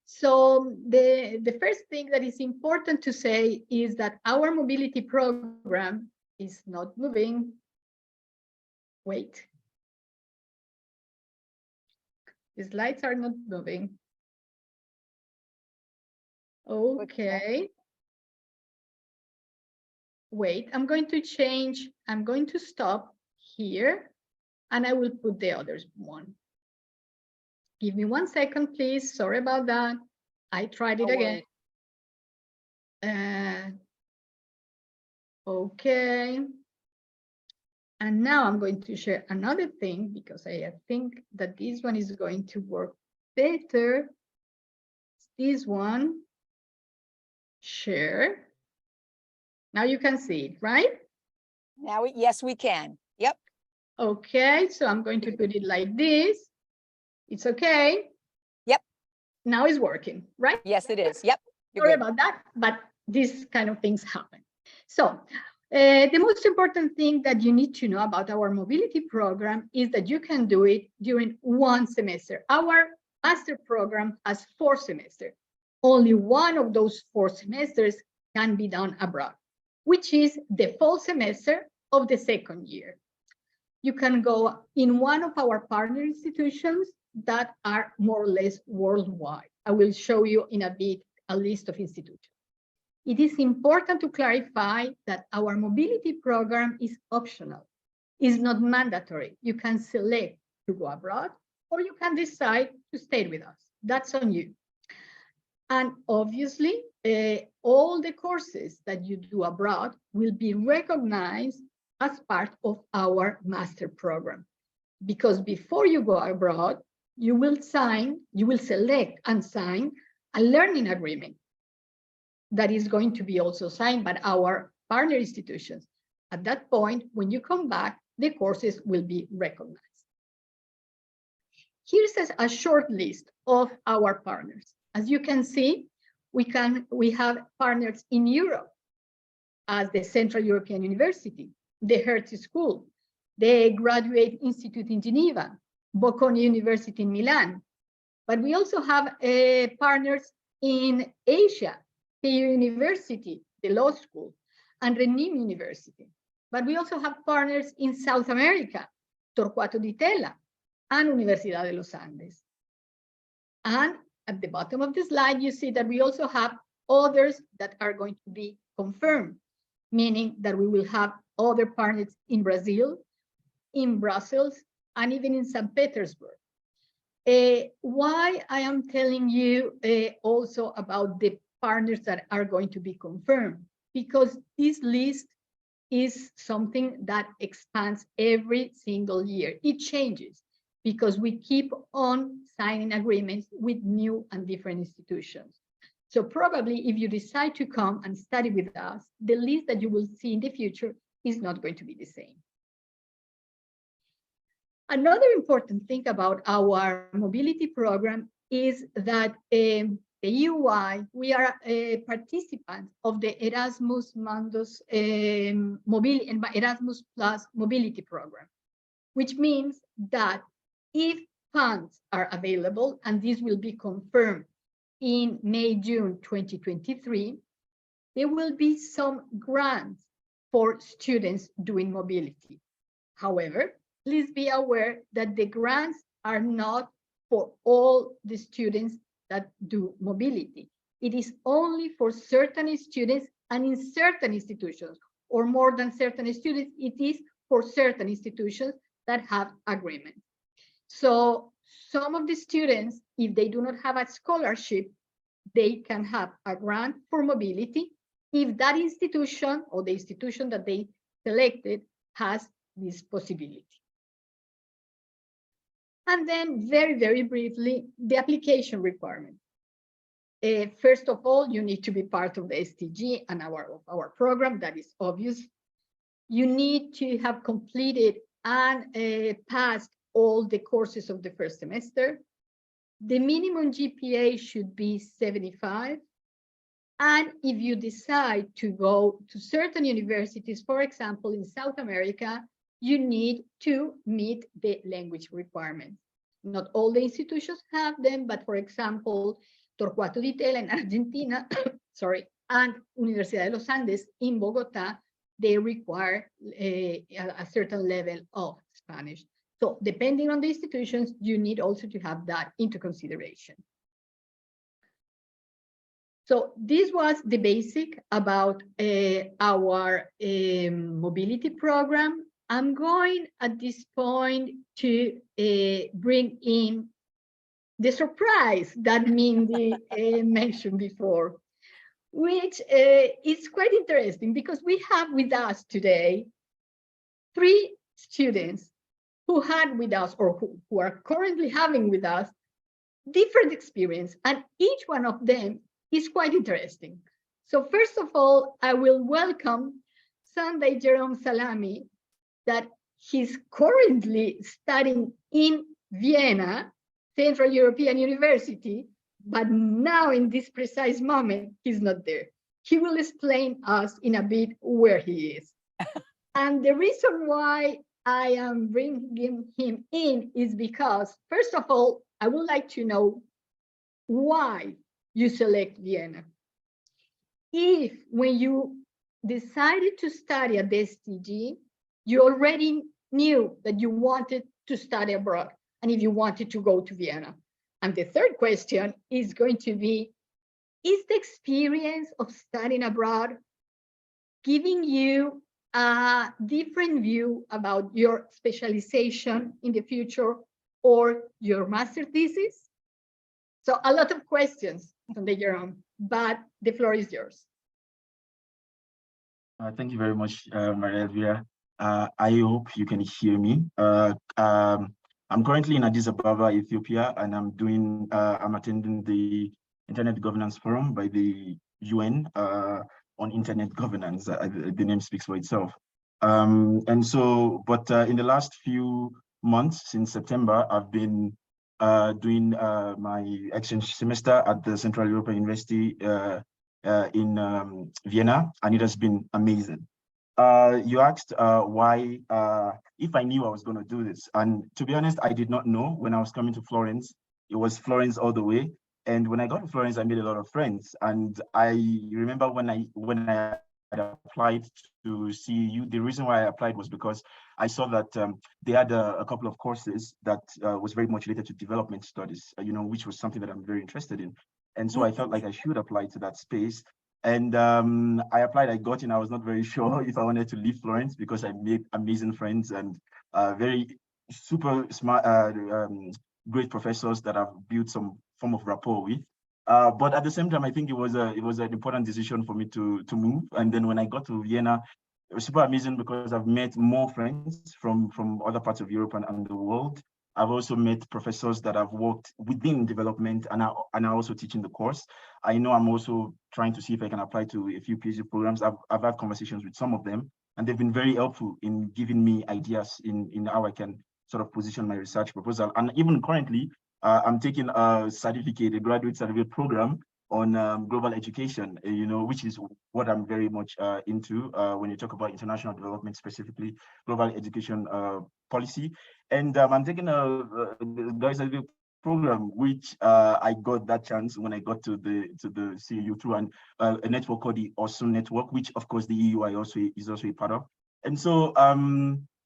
So the first thing that is important to say is that our mobility program is not moving. Wait. The slides are not moving. Okay. Wait, I'm going to change. I'm going to stop here and I will put the other one. Give me 1 second, please. Sorry about that. I tried it again. Okay. And now I'm going to share another thing, because I think that this one is going to work better. This one, share. Now you can see it, right? Now, yes, we can. Yep. Okay, so I'm going to put it like this. It's okay. Yep. Now it's working, right? Yes, it is. Yep. Sorry about that, but these kind of things happen. So the most important thing that you need to know about our mobility program is that you can do it during 1 semester. Our master program has 4 semesters. Only one of those 4 semesters can be done abroad, which is the fall semester of the 2nd year. You can go in one of our partner institutions that are more or less worldwide. I will show you in a bit a list of institutions. It is important to clarify that our mobility program is optional. It's not mandatory. You can select to go abroad, or you can decide to stay with us. That's on you. And obviously, all the courses that you do abroad will be recognized as part of our master program. Because before you go abroad, you will select and sign a learning agreement that is going to be also signed by our partner institutions. At that point, when you come back, the courses will be recognized. Here's a short list of our partners. As you can see, we have partners in Europe, as the Central European University, the Hertie School, the Graduate Institute in Geneva, Bocconi University in Milan. But we also have partners in Asia, Keio University, the law school, and Renim University. But we also have partners in South America, Torquato Di Tella, and Universidad de los Andes. And at the bottom of the slide, you see that we also have others that are going to be confirmed, meaning that we will have other partners in Brazil, in Brussels, and even in St. Petersburg. Why I am telling you also about the partners that are going to be confirmed, because this list is something that expands every single year. It changes because we keep on signing agreements with new and different institutions. So probably if you decide to come and study with us, the list that you will see in the future is not going to be the same. Another important thing about our mobility program is that the UI, we are a participant of the Erasmus Mundus Mobility and Erasmus Plus Mobility Program, which means that if funds are available, and this will be confirmed in May, June 2023, there will be some grants for students doing mobility. However, please be aware that the grants are not for all the students that do mobility. It is only for certain students and in certain institutions, or more than certain students, it is for certain institutions that have agreement. So some of the students, if they do not have a scholarship, they can have a grant for mobility if that institution or the institution that they selected has this possibility. And then very, very briefly, the application requirement. First of all, you need to be part of the STG and our program, that is obvious. You need to have completed and passed all the courses of the first semester. The minimum GPA should be 75. And if you decide to go to certain universities, for example, in South America, you need to meet the language requirements. Not all the institutions have them, but for example, Torcuato Di Tella in Argentina, sorry, and Universidad de los Andes in Bogotá, they require a certain level of Spanish. So depending on the institutions, you need also to have that into consideration. So this was the basic about our mobility program. I'm going at this point to bring in the surprise that Mindy mentioned before, which is quite interesting because we have with us today 3 students who had with us or who are currently having with us different experience, and each one of them is quite interesting. So first of all, I will welcome Sunday Jerome Salami, that he's currently studying in Vienna, Central European University, but now in this precise moment, he's not there. He will explain us in a bit where he is. And the reason why I am bringing him in is because, first of all, I would like to know why you select Vienna. If when you decided to study at the STG, you already knew that you wanted to study abroad, and if you wanted to go to Vienna. And the third question is going to be, is the experience of studying abroad giving you a different view about your specialization in the future or your master thesis? So a lot of questions from the Jerome, but the floor is yours. Thank you very much, Maria Elvira. I hope you can hear me. I'm currently in Addis Ababa, Ethiopia, and I'm attending the Internet Governance Forum by the UN on Internet Governance. The name speaks for itself. In the last few months, since September, I've been doing my exchange semester at the Central European University in Vienna, and it has been amazing. You asked why, if I knew I was going to do this. And to be honest, I did not know when I was coming to Florence. It was Florence all the way. And when I got to Florence, I made a lot of friends. And I remember when I had applied to CEU, the reason why I applied was because I saw that they had a couple of courses that was very much related to development studies, which was something that I'm very interested in. And so I felt like I should apply to that space. And I applied, I got in. I was not very sure if I wanted to leave Florence because I made amazing friends and very super smart, great professors that I've built some form of rapport with. But at the same time, I think it was an important decision for me to move. And then when I got to Vienna, it was super amazing because I've met more friends from other parts of Europe and the world. I've also met professors that I've worked within development and are also teaching the course. I know I'm also trying to see if I can apply to a few PhD programs. I've had conversations with some of them, and they've been very helpful in giving me ideas in how I can sort of position my research proposal. And even currently, I'm taking a graduate certificate program on global education, which is what I'm very much into when you talk about international development, specifically global education policy. And I'm taking a graduate certificate program, which I got that chance when I got to the CAU through a network called the Awesome Network, which of course the EUI is also a part of. And so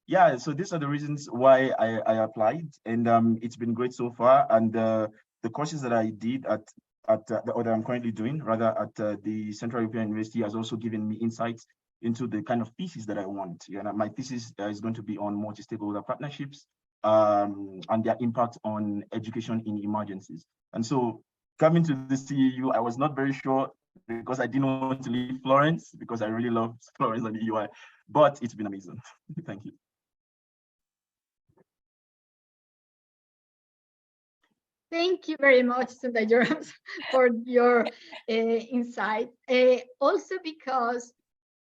yeah, so these are the reasons why I applied, and it's been great so far. And the courses that I did or that I'm currently doing rather at the Central European University has also given me insights into the kind of thesis that I want. My thesis is going to be on multi-stakeholder partnerships and their impact on education in emergencies. And so coming to the CAU, I was not very sure because I didn't want to leave Florence because I really love Florence and the EUI, but it's been amazing. Thank you. Thank you very much, Sundar, for your insight. Also because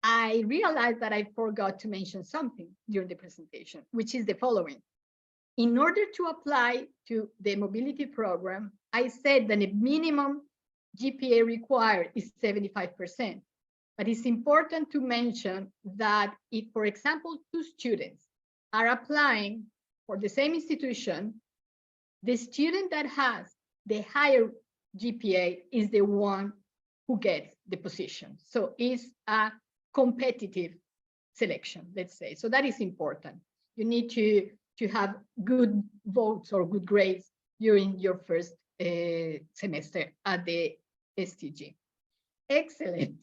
I realized that I forgot to mention something during the presentation, which is the following. In order to apply to the mobility program, I said that the minimum GPA required is 75%. But it's important to mention that if, for example, two students are applying for the same institution, the student that has the higher GPA is the one who gets the position. So it's a competitive selection, let's say. So that is important. You need to have good votes or good grades during your first semester at the STG. Excellent.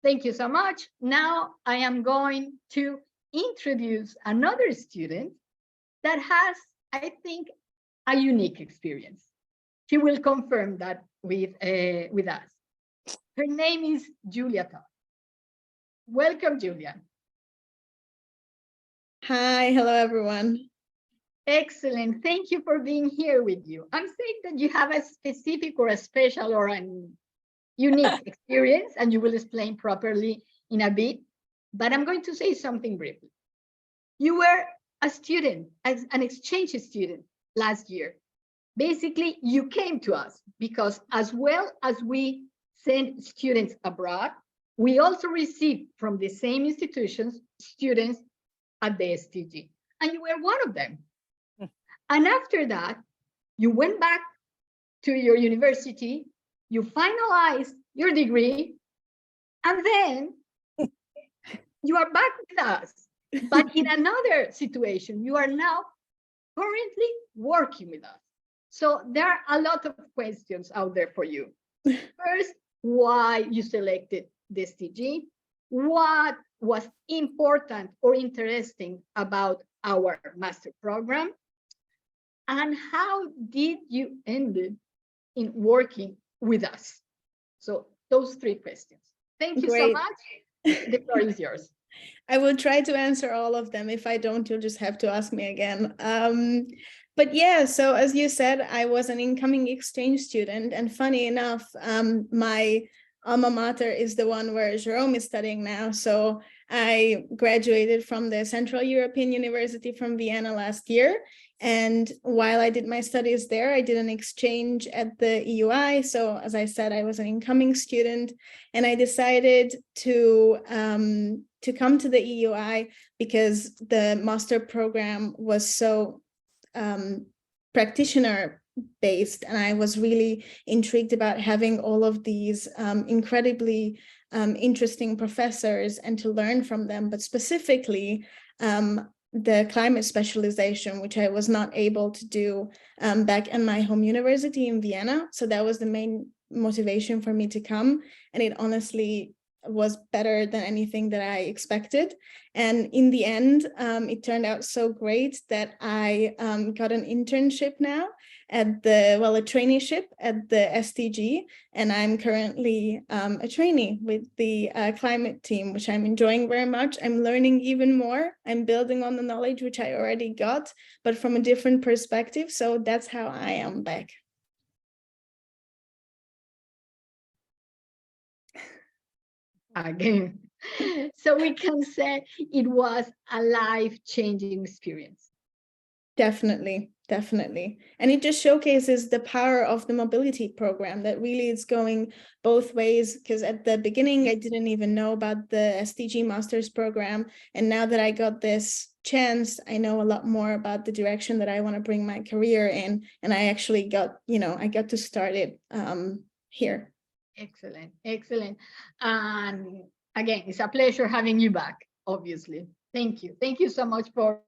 Thank you so much. Now I am going to introduce another student that has, I think, a unique experience. She will confirm that with us. Her name is Julia Todd. Welcome, Julia. Hi, hello, everyone. Excellent. Thank you for being here with you. I'm saying that you have a specific or a special or an unique experience, and you will explain properly in a bit, but I'm going to say something briefly. You were a student, as an exchange student last year. Basically, you came to us because as well as we send students abroad, we also receive from the same institutions students at the STG, and you were one of them. And after that, you went back to your university, you finalized your degree, and then you are back with us. But in another situation, you are now currently working with us. So there are a lot of questions out there for you. First, why you selected the STG? What was important or interesting about our master program? And how did you end in working with us? So those three questions. Thank you so much. The floor is yours. I will try to answer all of them. If I don't, you'll just have to ask me again. But yeah, so as you said, I was an incoming exchange student, and funny enough, my alma mater is the one where Jerome is studying now. So I graduated from the Central European University from Vienna last year. And while I did my studies there, I did an exchange at the EUI. So as I said, I was an incoming student, and I decided to come to the EUI because the master program was so practitioner based, and I was really intrigued about having all of these incredibly interesting professors and to learn from them, but specifically the climate specialization, which I was not able to do back in my home university in Vienna. So that was the main motivation for me to come, and it honestly was better than anything that I expected. And in the end, it turned out so great that I got an internship now at a traineeship at the STG, and I'm currently a trainee with the climate team, which I'm enjoying very much. I'm learning even more. I'm building on the knowledge which I already got, but from a different perspective. So that's how I am back. Again, so we can say it was a life-changing experience. Definitely. definitely. And it just showcases the power of the mobility program, that really it's going both ways, because at the beginning, I didn't even know about the SDG Masters program. And now that I got this chance, I know a lot more about the direction that I want to bring my career in. And I actually got, I got to start it here. Excellent, excellent. And again, it's a pleasure having you back, obviously. Thank you. Thank you so much for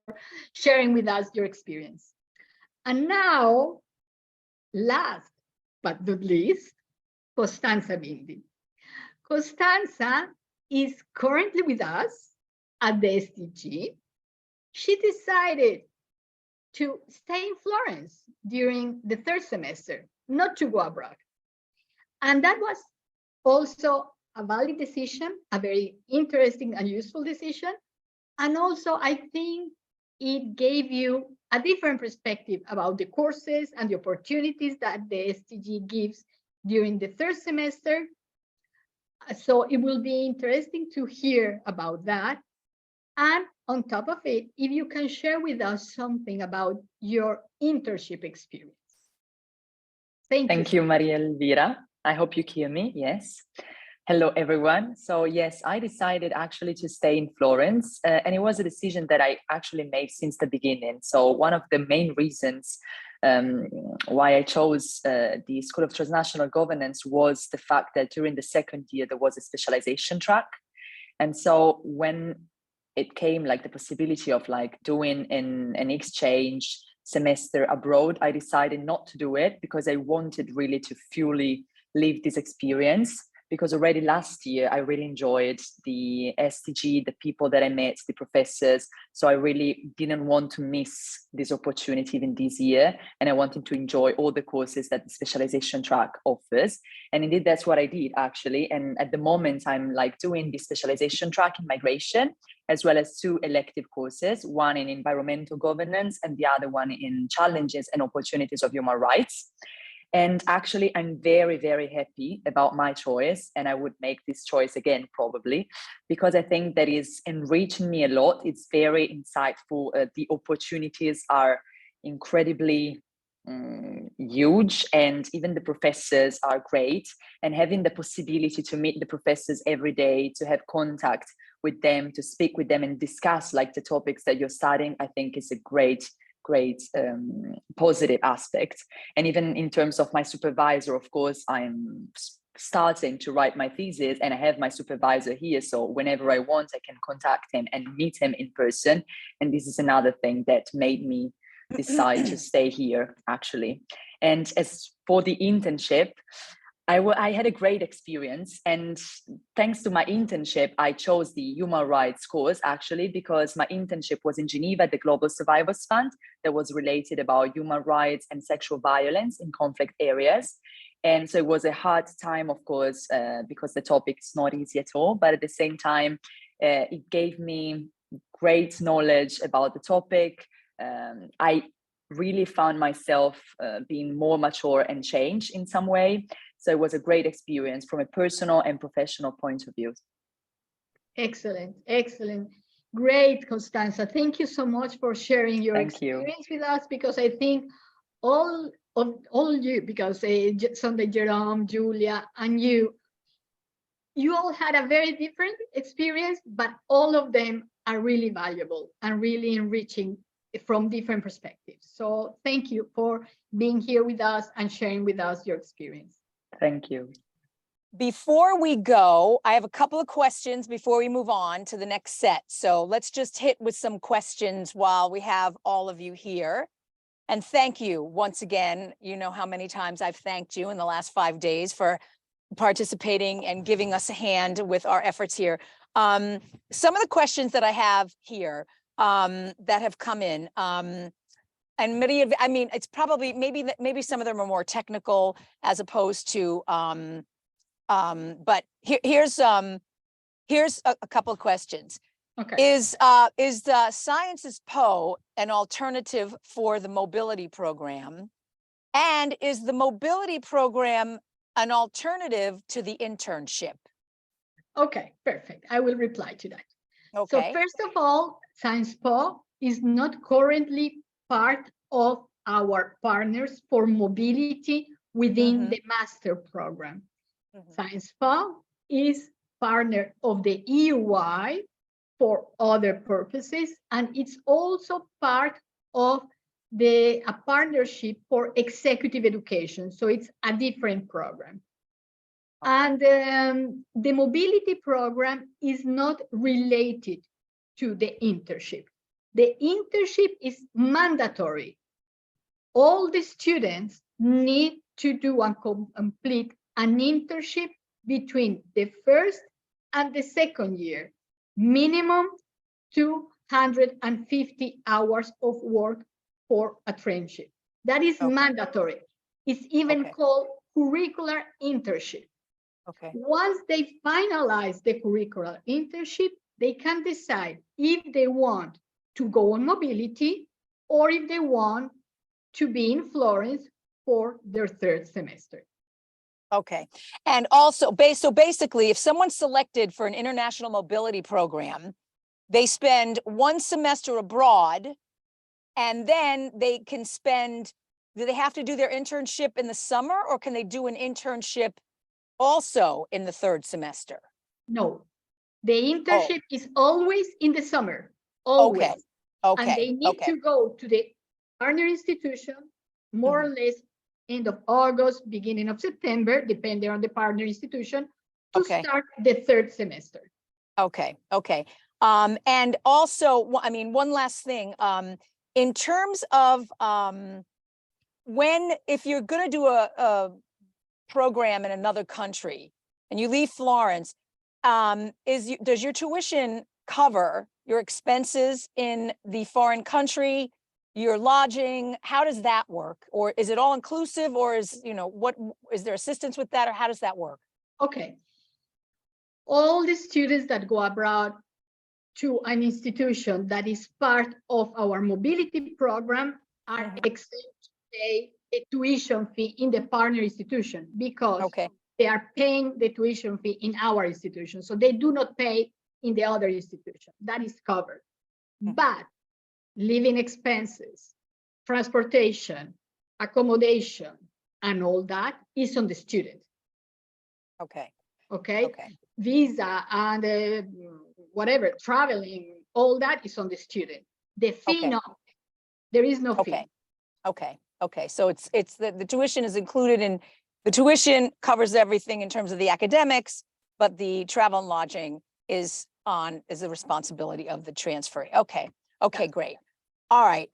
sharing with us your experience. And now, last but not least, Costanza Bildi. Costanza is currently with us at the SDG. She decided to stay in Florence during the third semester, not to go abroad. And that was also a valid decision, a very interesting and useful decision. And also, I think it gave you a different perspective about the courses and the opportunities that the SDG gives during the third semester. So it will be interesting to hear about that. And on top of it, if you can share with us something about your internship experience. Thank you, Maria Elvira. I hope you hear me. Yes. Hello, everyone. So yes, I decided actually to stay in Florence, and it was a decision that I actually made since the beginning. So one of the main reasons why I chose the School of Transnational Governance was the fact that during the second year, there was a specialization track. And so when it came like the possibility of like doing an exchange semester abroad, I decided not to do it because I wanted really to fully live this experience. Because already last year, I really enjoyed the SDG, the people that I met, the professors. So I really didn't want to miss this opportunity even this year. And I wanted to enjoy all the courses that the specialization track offers. And indeed, that's what I did actually. And at the moment, I'm like doing the specialization track in migration, as well as 2 elective courses, one in environmental governance and the other one in challenges and opportunities of human rights. And actually, I'm very, very happy about my choice. And I would make this choice again, probably, because I think that is enriching me a lot. It's very insightful. The opportunities are incredibly huge, and even the professors are great. And having the possibility to meet the professors every day, to have contact with them, to speak with them and discuss like the topics that you're studying, I think is a great positive aspect. And even in terms of my supervisor, of course, I'm starting to write my thesis and I have my supervisor here. So whenever I want, I can contact him and meet him in person. And this is another thing that made me decide to stay here, actually. And as for the internship, I had a great experience, and thanks to my internship, I chose the human rights course actually, because my internship was in Geneva, the Global Survivors Fund, that was related about human rights and sexual violence in conflict areas. And so it was a hard time, of course, because the topic is not easy at all, but at the same time, it gave me great knowledge about the topic. I really found myself being more mature and changed in some way. So it was a great experience from a personal and professional point of view. Excellent, excellent. Great, Constanza. Thank you so much for sharing your experience with us, because I think all you, because Sunday, Jerome, Julia, and you all had a very different experience, but all of them are really valuable and really enriching from different perspectives. So thank you for being here with us and sharing with us your experience. Thank you. Before we go, I have a couple of questions before we move on to the next set. So let's just hit with some questions while we have all of you here. And thank you once again. You know how many times I've thanked you in the last 5 days for participating and giving us a hand with our efforts here. Some of the questions that I have here that have come in, and many of, I mean, it's probably maybe some of them are more technical as opposed to, but here's a couple of questions. Okay. Is the Sciences PO an alternative for the mobility program? And is the mobility program an alternative to the internship? Okay, perfect. I will reply to that. Okay. So first of all, Sciences PO is not currently part of our partners for mobility within the master program. Science FA is partner of the EUI for other purposes, and it's also part of a partnership for executive education. So it's a different program. And the mobility program is not related to the internship. The internship is mandatory. All the students need to do and complete an internship between the first and the second year, minimum 250 hours of work for a traineeship. That is mandatory. It's even called curricular internship. Once they finalize the curricular internship, they can decide if they want to go on mobility or if they want to be in Florence for their third semester. Okay. And also, so basically, if someone's selected for an international mobility program, they spend one semester abroad, and then they can spend, do they have to do their internship in the summer, or can they do an internship also in the third semester? No, the internship is always in the summer, always. And they need to go to the partner institution, more or less end of August, beginning of September, depending on the partner institution, to start the third semester. Okay. And also, I mean, one last thing, in terms of if you're going to do a program in another country and you leave Florence, does your tuition cover your expenses in the foreign country, your lodging? How does that work? Or is it all inclusive, or is there assistance with that, or how does that work? Okay. All the students that go abroad to an institution that is part of our mobility program are exempt to pay a tuition fee in the partner institution, because they are paying the tuition fee in our institution. So they do not pay in the other institution. That is covered. But living expenses, transportation, accommodation, and all that is on the student. Okay. Visa and whatever, traveling, all that is on the student. The fee, no, there is no fee. Okay. So it's the tuition is included in, the tuition covers everything in terms of the academics, but the travel and lodging is the responsibility of the transferee. Okay, great. All right.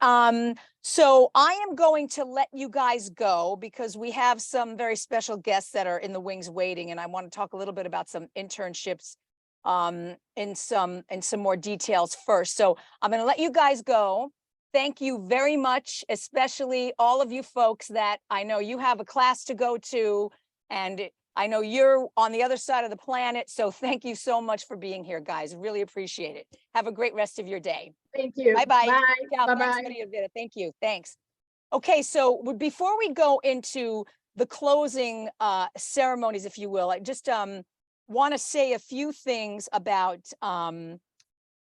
So I am going to let you guys go because we have some very special guests that are in the wings waiting, and I want to talk a little bit about some internships in some more details first. So I'm going to let you guys go. Thank you very much, especially all of you folks that I know you have a class to go to, and I know you're on the other side of the planet. So thank you so much for being here, guys. Really appreciate it. Have a great rest of your day. Thank you. Bye-bye. Bye. Bye-bye. Thanks, Maria Vera. Thank you. Thanks. Okay, so before we go into the closing ceremonies, if you will, I just want to say a few things about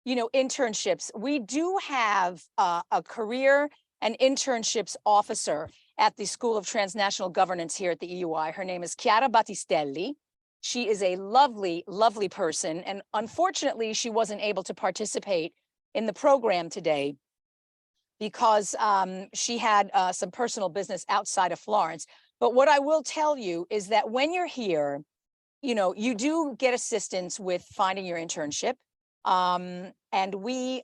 internships. We do have a career and internships officer at the School of Transnational Governance here at the EUI. Her name is Chiara Battistelli. She is a lovely, lovely person. And unfortunately, she wasn't able to participate in the program today because she had some personal business outside of Florence. But what I will tell you is that when you're here, you do get assistance with finding your internship. And we,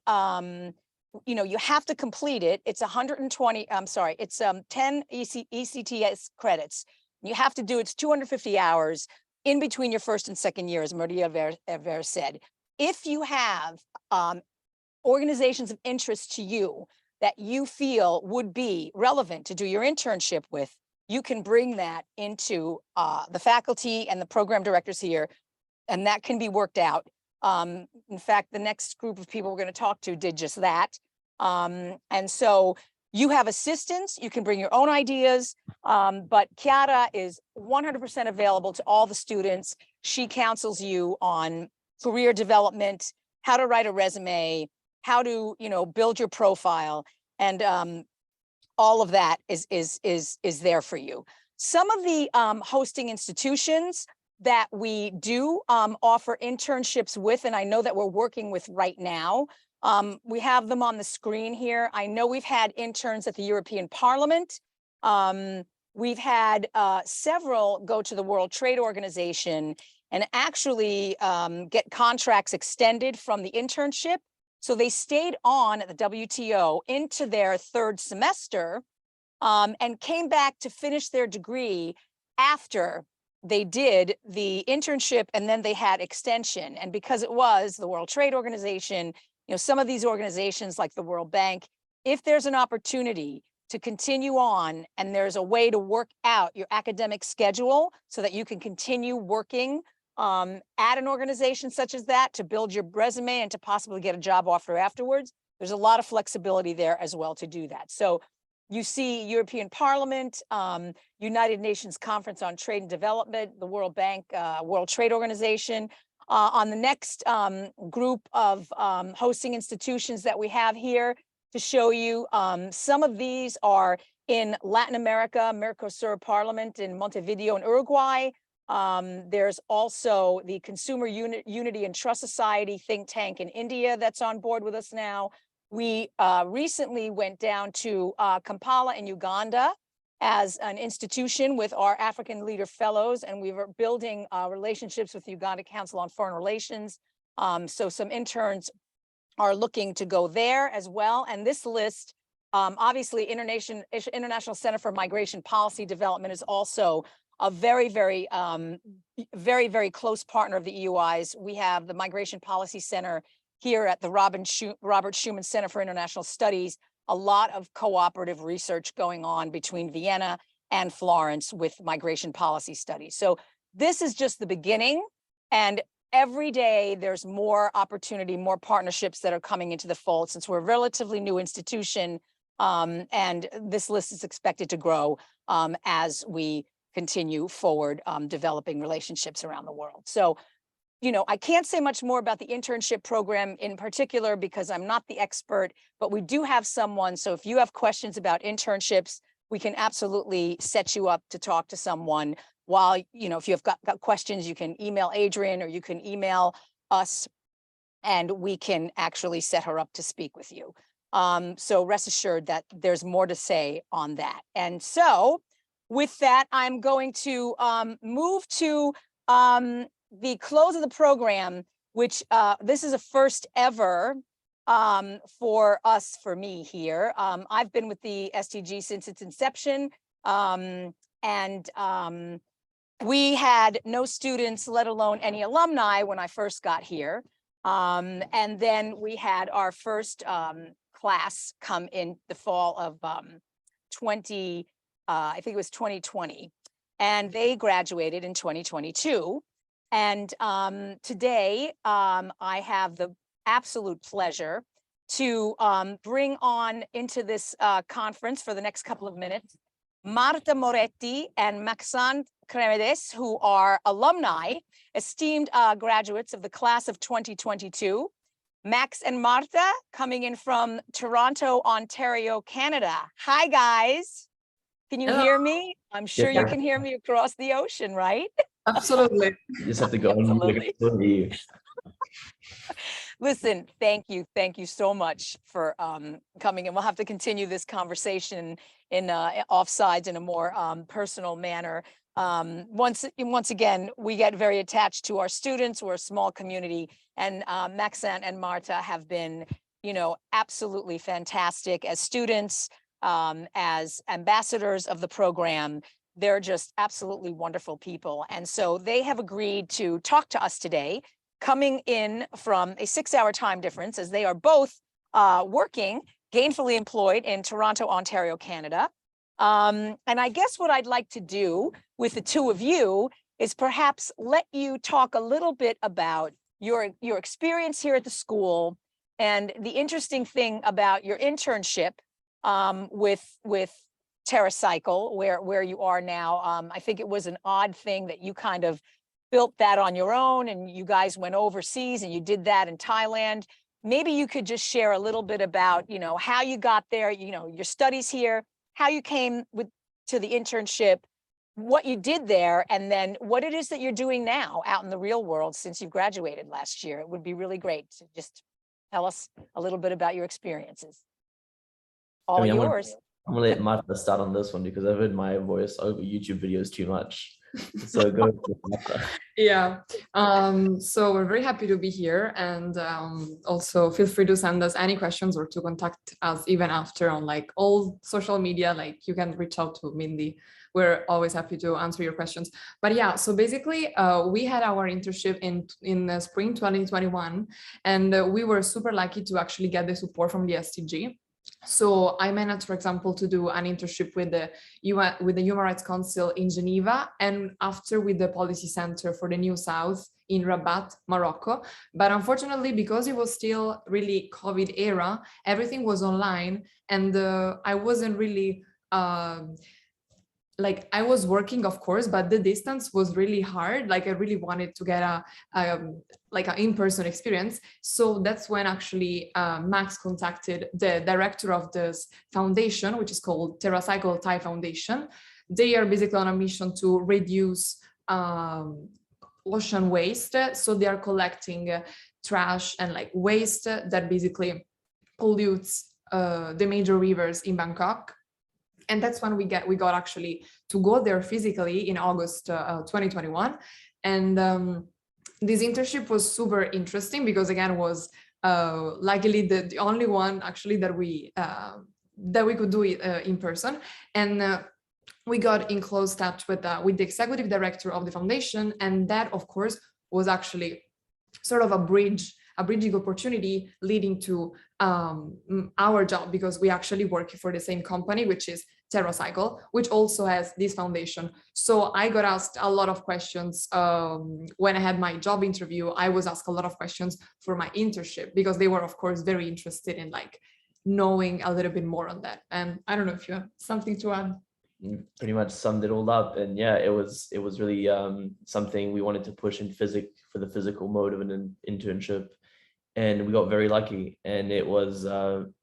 you have to complete it. It's 120, I'm sorry, it's 10 ECTS credits. You have to do, it's 250 hours in between your first and second year, as Maria Vera said. If you have organizations of interest to you that you feel would be relevant to do your internship with, you can bring that into the faculty and the program directors here, and that can be worked out. In fact, the next group of people we're going to talk to did just that. And so you have assistance, you can bring your own ideas, but Chiara is 100% available to all the students. She counsels you on career development, how to write a resume, how to, build your profile. And all of that is there for you. Some of the hosting institutions that we do offer internships with, and I know that we're working with right now, we have them on the screen here. I know we've had interns at the European Parliament. We've had several go to the World Trade Organization and actually get contracts extended from the internship. So they stayed on at the WTO into their third semester and came back to finish their degree after they did the internship, and then they had extension. And because it was the World Trade Organization, you know, some of these organizations like the World Bank, if there's an opportunity to continue on and there's a way to work out your academic schedule so that you can continue working at an organization such as that to build your resume and to possibly get a job offer afterwards, there's a lot of flexibility there as well to do that. So you see European Parliament, United Nations Conference on Trade and Development, the World Bank, World Trade Organization. On the next group of hosting institutions that we have here to show you, some of these are in Latin America, Mercosur Parliament in Montevideo in Uruguay. There's also the Consumer Unity and Trust Society think tank in India that's on board with us now. We recently went down to Kampala in Uganda as an institution with our African Leader Fellows, and we were building relationships with the Uganda Council on Foreign Relations. So some interns are looking to go there as well. And this list, obviously, International Center for Migration Policy Development is also a very, very close partner of the EUI's. We have the Migration Policy Center here at the Robert Schuman Center for International Studies, a lot of cooperative research going on between Vienna and Florence with migration policy studies. So this is just the beginning, and every day there's more opportunity, more partnerships that are coming into the fold since we're a relatively new institution, and this list is expected to grow as we continue forward developing relationships around the world. So, you know, I can't say much more about the internship program in particular because I'm not the expert, but we do have someone. So if you have questions about internships, we can absolutely set you up to talk to someone. While, you know, if you've got questions, you can email Adrian or you can email us and we can actually set her up to speak with you. So rest assured that there's more to say on that. And so with that, I'm going to move to the close of the program, which this is a first ever for me here. I've been with the STG since its inception, and we had no students, let alone any alumni when I first got here. And then we had our first class come in the fall of I think it was 2020, and they graduated in 2022. And today, I have the absolute pleasure to bring on into this conference for the next couple of minutes, Marta Moretti and Maxan Cremedes, who are alumni, esteemed graduates of the class of 2022. Max and Marta coming in from Toronto, Ontario, Canada. Hi, guys. Can you hear me? I'm sure you can hear me across the ocean, right? Absolutely. You just have to go on mute. Listen, thank you so much for coming, and we'll have to continue this conversation in offsides in a more personal manner. Once again, we get very attached to our students. We're a small community, and Maxan and Marta have been, you know, absolutely fantastic as students, as ambassadors of the program. They're just absolutely wonderful people. And so they have agreed to talk to us today, coming in from a 6-hour time difference, as they are both working, gainfully employed in Toronto, Ontario, Canada. And I guess what I'd like to do with the two of you is perhaps let you talk a little bit about your experience here at the school and the interesting thing about your internship with TerraCycle, where you are now. I think it was an odd thing that you kind of built that on your own, and you guys went overseas and you did that in Thailand. Maybe you could just share a little bit about, you know, how you got there, you know, your studies here, how you came to the internship, what you did there, and then what it is that you're doing now out in the real world since you graduated last year. It would be really great to just tell us a little bit about your experiences. All yours. I'm gonna let Martha start on this one because I've heard my voice over YouTube videos too much. So go Martha. Yeah, so we're very happy to be here, and also feel free to send us any questions or to contact us even after on like all social media. Like you can reach out to Mindy. We're always happy to answer your questions. But yeah, so basically we had our internship in spring 2021, and we were super lucky to actually get the support from the SDG. So I managed, for example, to do an internship with the Human Rights Council in Geneva, and after with the Policy Center for the New South in Rabat, Morocco. But unfortunately, because it was still really COVID era, everything was online, and I wasn't really like I was working, of course, but the distance was really hard. Like I really wanted to get like an in-person experience. So that's when actually Max contacted the director of this foundation, which is called TerraCycle Thai Foundation. They are basically on a mission to reduce ocean waste. So they are collecting trash and like waste that basically pollutes the major rivers in Bangkok. And that's when we got actually to go there physically in August 2021. And this internship was super interesting because again, was luckily the only one actually that we could do it in person. And we got in close touch with the executive director of the foundation. And that, of course, was actually sort of a bridging opportunity leading to our job, because we actually work for the same company, which is TerraCycle, which also has this foundation. So I got asked a lot of questions when I had my job interview. I was asked a lot of questions for my internship because they were, of course, very interested in like knowing a little bit more on that. And I don't know if you have something to add. You pretty much summed it all up, and yeah, it was really something we wanted to push in for the physical mode of an internship, and we got very lucky. And it was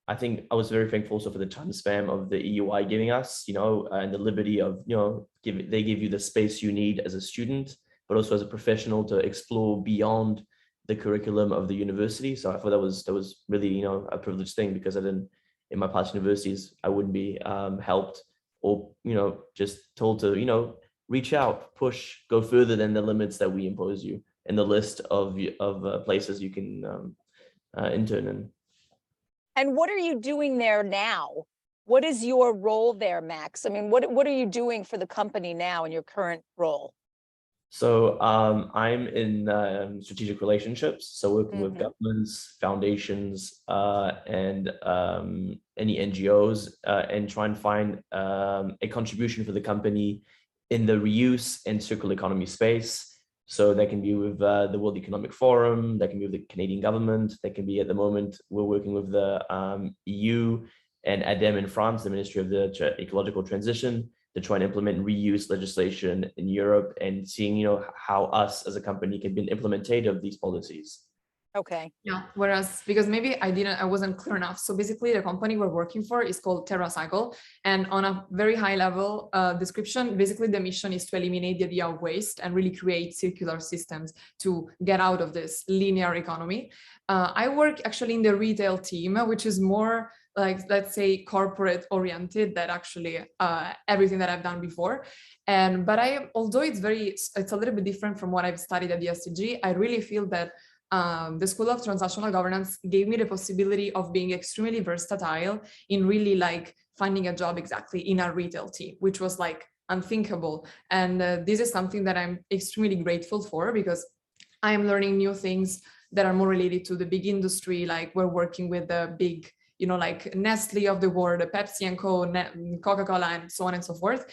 I think I was very thankful also for the time span of the EUI giving us, and the liberty of, they give you the space you need as a student, but also as a professional to explore beyond the curriculum of the university. So I thought that was really, a privileged thing, because in my past universities, I wouldn't be helped or, just told to, reach out, push, go further than the limits that we impose you in the list of places you can intern in. And what are you doing there now? What is your role there, Max? I mean, what are you doing for the company now in your current role? So I'm in strategic relationships, so working with governments, foundations, and any NGOs, and try and find a contribution for the company in the reuse and circular economy space. So that can be with the World Economic Forum, that can be with the Canadian government, that can be, at the moment, we're working with the EU and ADEME in France, the Ministry of the Ecological Transition, to try and implement reuse legislation in Europe, and seeing, how us as a company can be an implementator of these policies. Okay. Yeah, whereas, because maybe I wasn't clear enough. So basically the company we're working for is called TerraCycle. And on a very high level description, basically the mission is to eliminate the idea of waste and really create circular systems to get out of this linear economy. I work actually in the retail team, which is more like, let's say, corporate oriented than actually everything that I've done before. But although it's a little bit different from what I've studied at the SDG, I really feel that the School of Transnational Governance gave me the possibility of being extremely versatile in really like finding a job exactly in a retail team, which was like unthinkable. And this is something that I'm extremely grateful for, because I am learning new things that are more related to the big industry. Like we're working with the big, like Nestle of the world, Pepsi and Coca-Cola, and so on and so forth,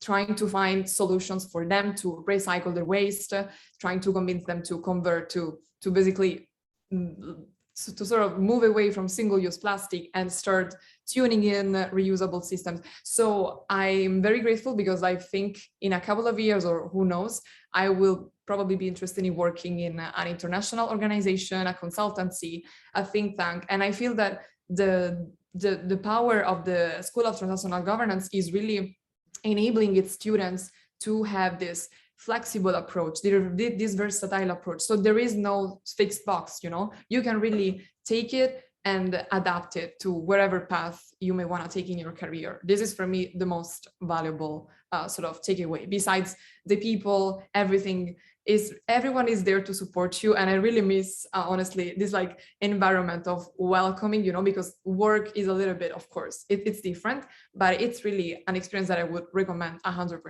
trying to find solutions for them to recycle their waste, trying to convince them to convert to basically to sort of move away from single-use plastic and start tuning in reusable systems. So I'm very grateful, because I think in a couple of years, or who knows, I will probably be interested in working in an international organization, a consultancy, a think tank. And I feel that the the power of the School of Transnational Governance is really enabling its students to have this flexible approach, this versatile approach. So there is no fixed box, you know, you can really take it and adapt it to wherever path you may want to take in your career. This is for me the most valuable sort of takeaway. Besides the people, everyone is there to support you. And I really miss, honestly, this like environment of welcoming, you know, because work is a little bit, of course, it's different, but it's really an experience that I would recommend 100%.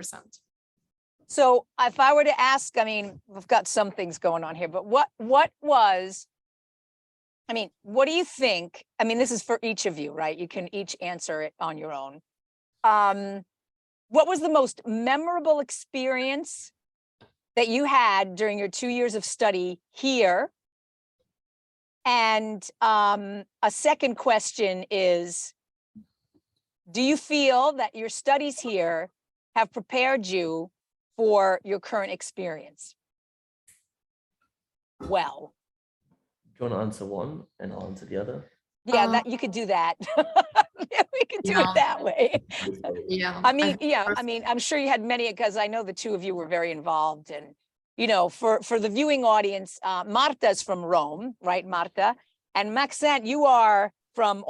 So if I were to ask, I mean, we've got some things going on here, but what do you think? I mean, this is for each of you, right? You can each answer it on your own. What was the most memorable experience that you had during your 2 years of study here? And a second question is, do you feel that your studies here have prepared you for your current experience? Well, Do you want to answer one and I'll answer the other? yeah, that you could do that. We could do it that way. Yeah. I mean, I'm sure you had many, because I know the two of you were very involved. And, you know, for the viewing audience, Marta's from Rome, right, Marta? And Maxent, you are from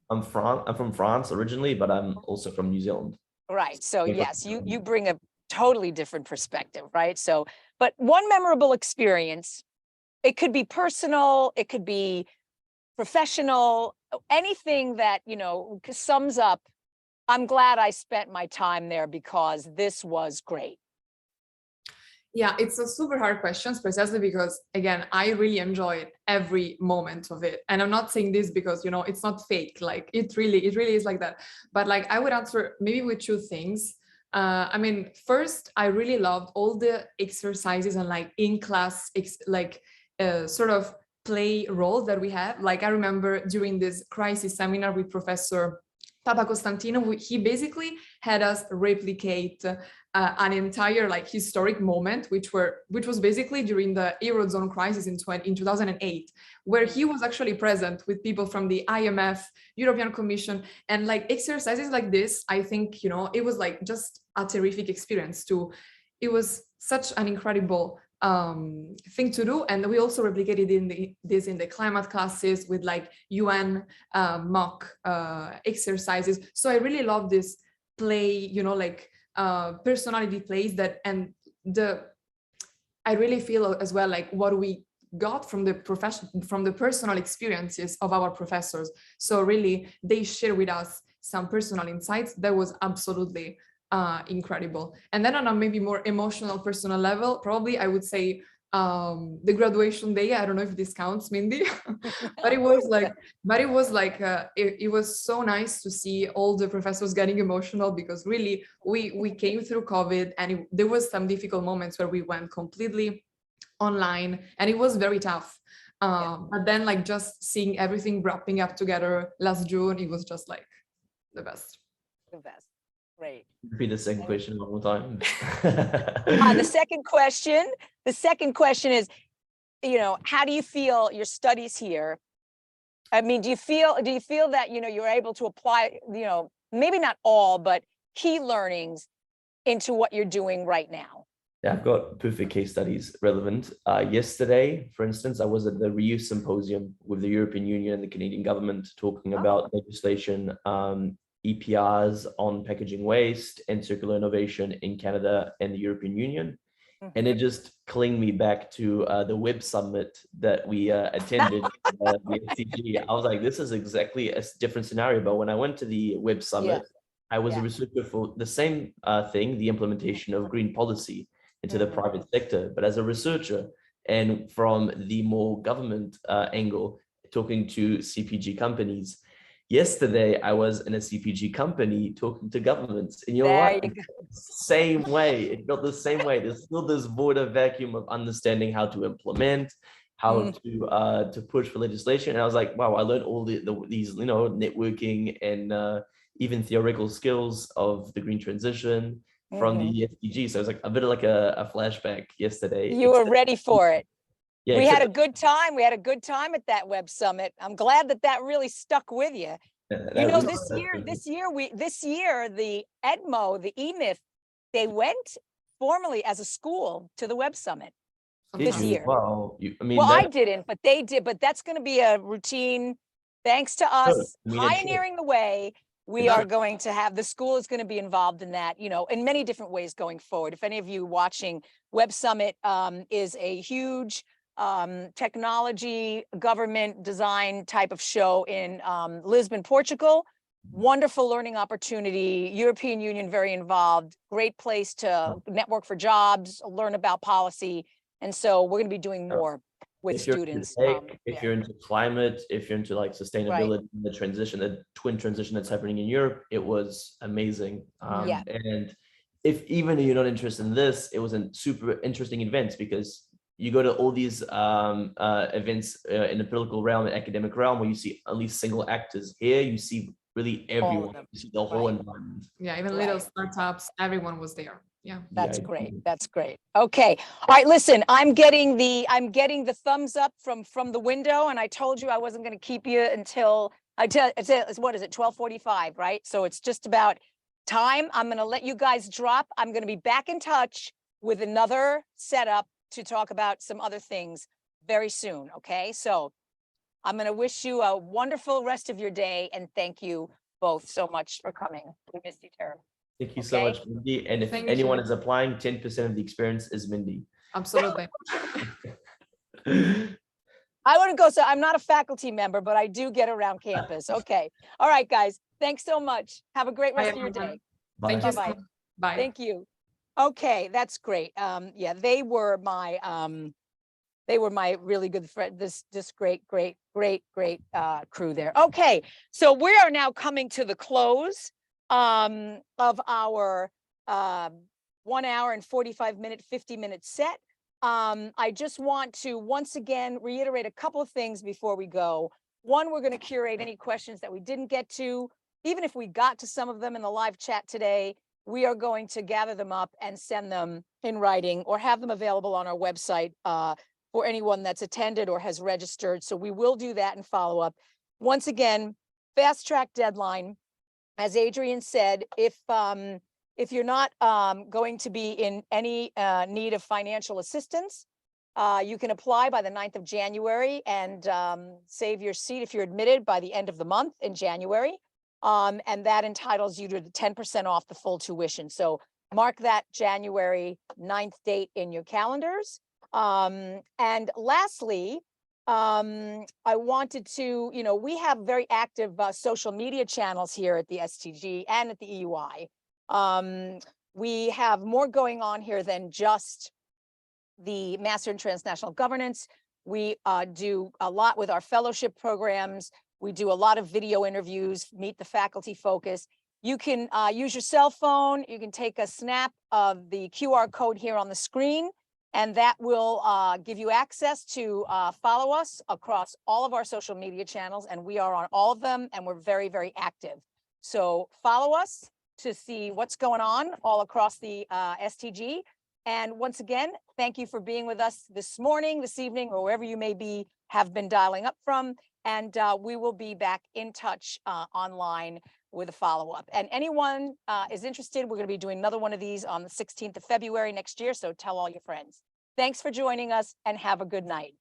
I'm from France originally, but I'm also from New Zealand. Right. So yes, you bring a totally different perspective, right? So, but one memorable experience, it could be personal, it could be professional, anything that, you know, sums up, I'm glad I spent my time there because this was great. Yeah, it's a super hard question, precisely because, again, I really enjoyed every moment of it. And I'm not saying this because, you know, it's not fake, like it really is like that. But like, I would answer maybe with two things. I mean, first, I really loved all the exercises and like in class, sort of play roles that we have. Like I remember during this crisis seminar with Professor Papa Costantino, he basically had us replicate an entire like historic moment, which was basically during the Eurozone crisis in 2008, where he was actually present with people from the IMF, European Commission, and like exercises like this. I think, you know, it was like just a terrific experience too. It was such an incredible thing to do, and we also replicated this in the climate classes with like UN mock exercises. So I really love this play, you know, like personality plays that, and I really feel as well like what we got from the personal experiences of our professors. So really they share with us some personal insights that was absolutely incredible. And then on a maybe more emotional personal level, probably I would say the graduation day. I don't know if this counts, Mindy, but it was so nice to see all the professors getting emotional, because really we came through COVID, and there was some difficult moments where we went completely online, and it was very tough. But then like just seeing everything wrapping up together last June, it was just like the best. The best. Great. Repeat the second question one more time. The second question is, you know, how do you feel your studies here? I mean, do you feel that, you know, you're able to apply, you know, maybe not all, but key learnings into what you're doing right now? Yeah, I've got perfect case studies relevant. Yesterday, for instance, I was at the Reuse Symposium with the European Union and the Canadian government talking about legislation, EPRs on packaging waste and circular innovation in Canada and the European Union. And it just clinged me back to the Web Summit that we attended, the SCG. I was like, this is exactly a different scenario. But when I went to the Web Summit, I was a researcher for the same thing, the implementation of green policy into the private sector. But as a researcher, and from the more government angle, talking to CPG companies. Yesterday, I was in a CPG company talking to governments, and you know what? Same way, it felt the same way. There's still this border vacuum of understanding how to implement, how to push for legislation. And I was like, wow, I learned all these, you know, networking and even theoretical skills of the green transition from the SDG. So it was like a bit of like a flashback yesterday. You were ready for it. Yeah, We had a except- good time. We had a good time at that web summit. I'm glad that that really stuck with you. that You know, was- this year, the EDMO, the EMIF, they went formally as a school to the web summit Did this you? year. Wow. I mean, Well, I that, didn't, but they did. But that's going to be a routine. Thanks to us I mean, it should. pioneering the way, we It are should. going to have, the school is going to be involved in that, you know, in many different ways going forward. If any of you watching, Web Summit is a huge technology, government design type of show in Lisbon, Portugal. Wonderful learning opportunity, European Union very involved, great place to network for jobs, learn about policy. And so we're going to be doing more with If you're into students. tech, if there. you're into climate, if you're into like sustainability, the transition, the twin transition that's happening in Europe, it was amazing. Yeah. And if even if you're not interested in this, it was a super interesting event because you go to all these events in the political realm and academic realm where you see at least single actors. Here you see really everyone, you see the whole environment. Yeah, even little startups, everyone was there. Yeah. That's great. That's great. Okay. All right. Listen, I'm getting the thumbs up from the window, and I told you I wasn't going to keep you until what is it, 12:45, right? So it's just about time. I'm going to let you guys drop. I'm going to be back in touch with another setup to talk about some other things very soon. Okay. So I'm going to wish you a wonderful rest of your day, and thank you both so much for coming. We missed you terribly. Thank you so much, Mindy. And if Thank anyone you. is applying, 10% of the experience is Mindy. Absolutely. I wouldn't go, so I'm not a faculty member, but I do get around campus. Okay. All right, guys. Thanks so much. Have a great Bye, rest of your everyone. day. Thank you. Bye-bye. Bye. Thank you. Okay, that's great. Yeah, they were my really good friend, this great crew there. Okay, so we are now coming to the close of our 1 hour and 45-minute, 50-minute set. I just want to once again reiterate a couple of things before we go. One, we're going to curate any questions that we didn't get to. Even if we got to some of them in the live chat today, we are going to gather them up and send them in writing or have them available on our website for anyone that's attended or has registered. So we will do that and follow up. Once again, fast track deadline. As Adrian said, if you're not going to be in any need of financial assistance, you can apply by the 9th of January and save your seat if you're admitted by the end of the month in January. And that entitles you to the 10% off the full tuition. So mark that January 9th date in your calendars. And lastly, I wanted to, we have very active social media channels here at the STG and at the EUI. We have more going on here than just the Master in Transnational Governance. We do a lot with our fellowship programs. We do a lot of video interviews, meet the faculty focus. You can use your cell phone. You can take a snap of the QR code here on the screen, and that will give you access to follow us across all of our social media channels. And we are on all of them, and we're very, very active. So follow us to see what's going on all across the STG. And once again, thank you for being with us this morning, this evening, or wherever you may have been dialing up from. And we will be back in touch online with a follow-up. And anyone is interested, we're going to be doing another one of these on the 16th of February next year. So tell all your friends. Thanks for joining us and have a good night.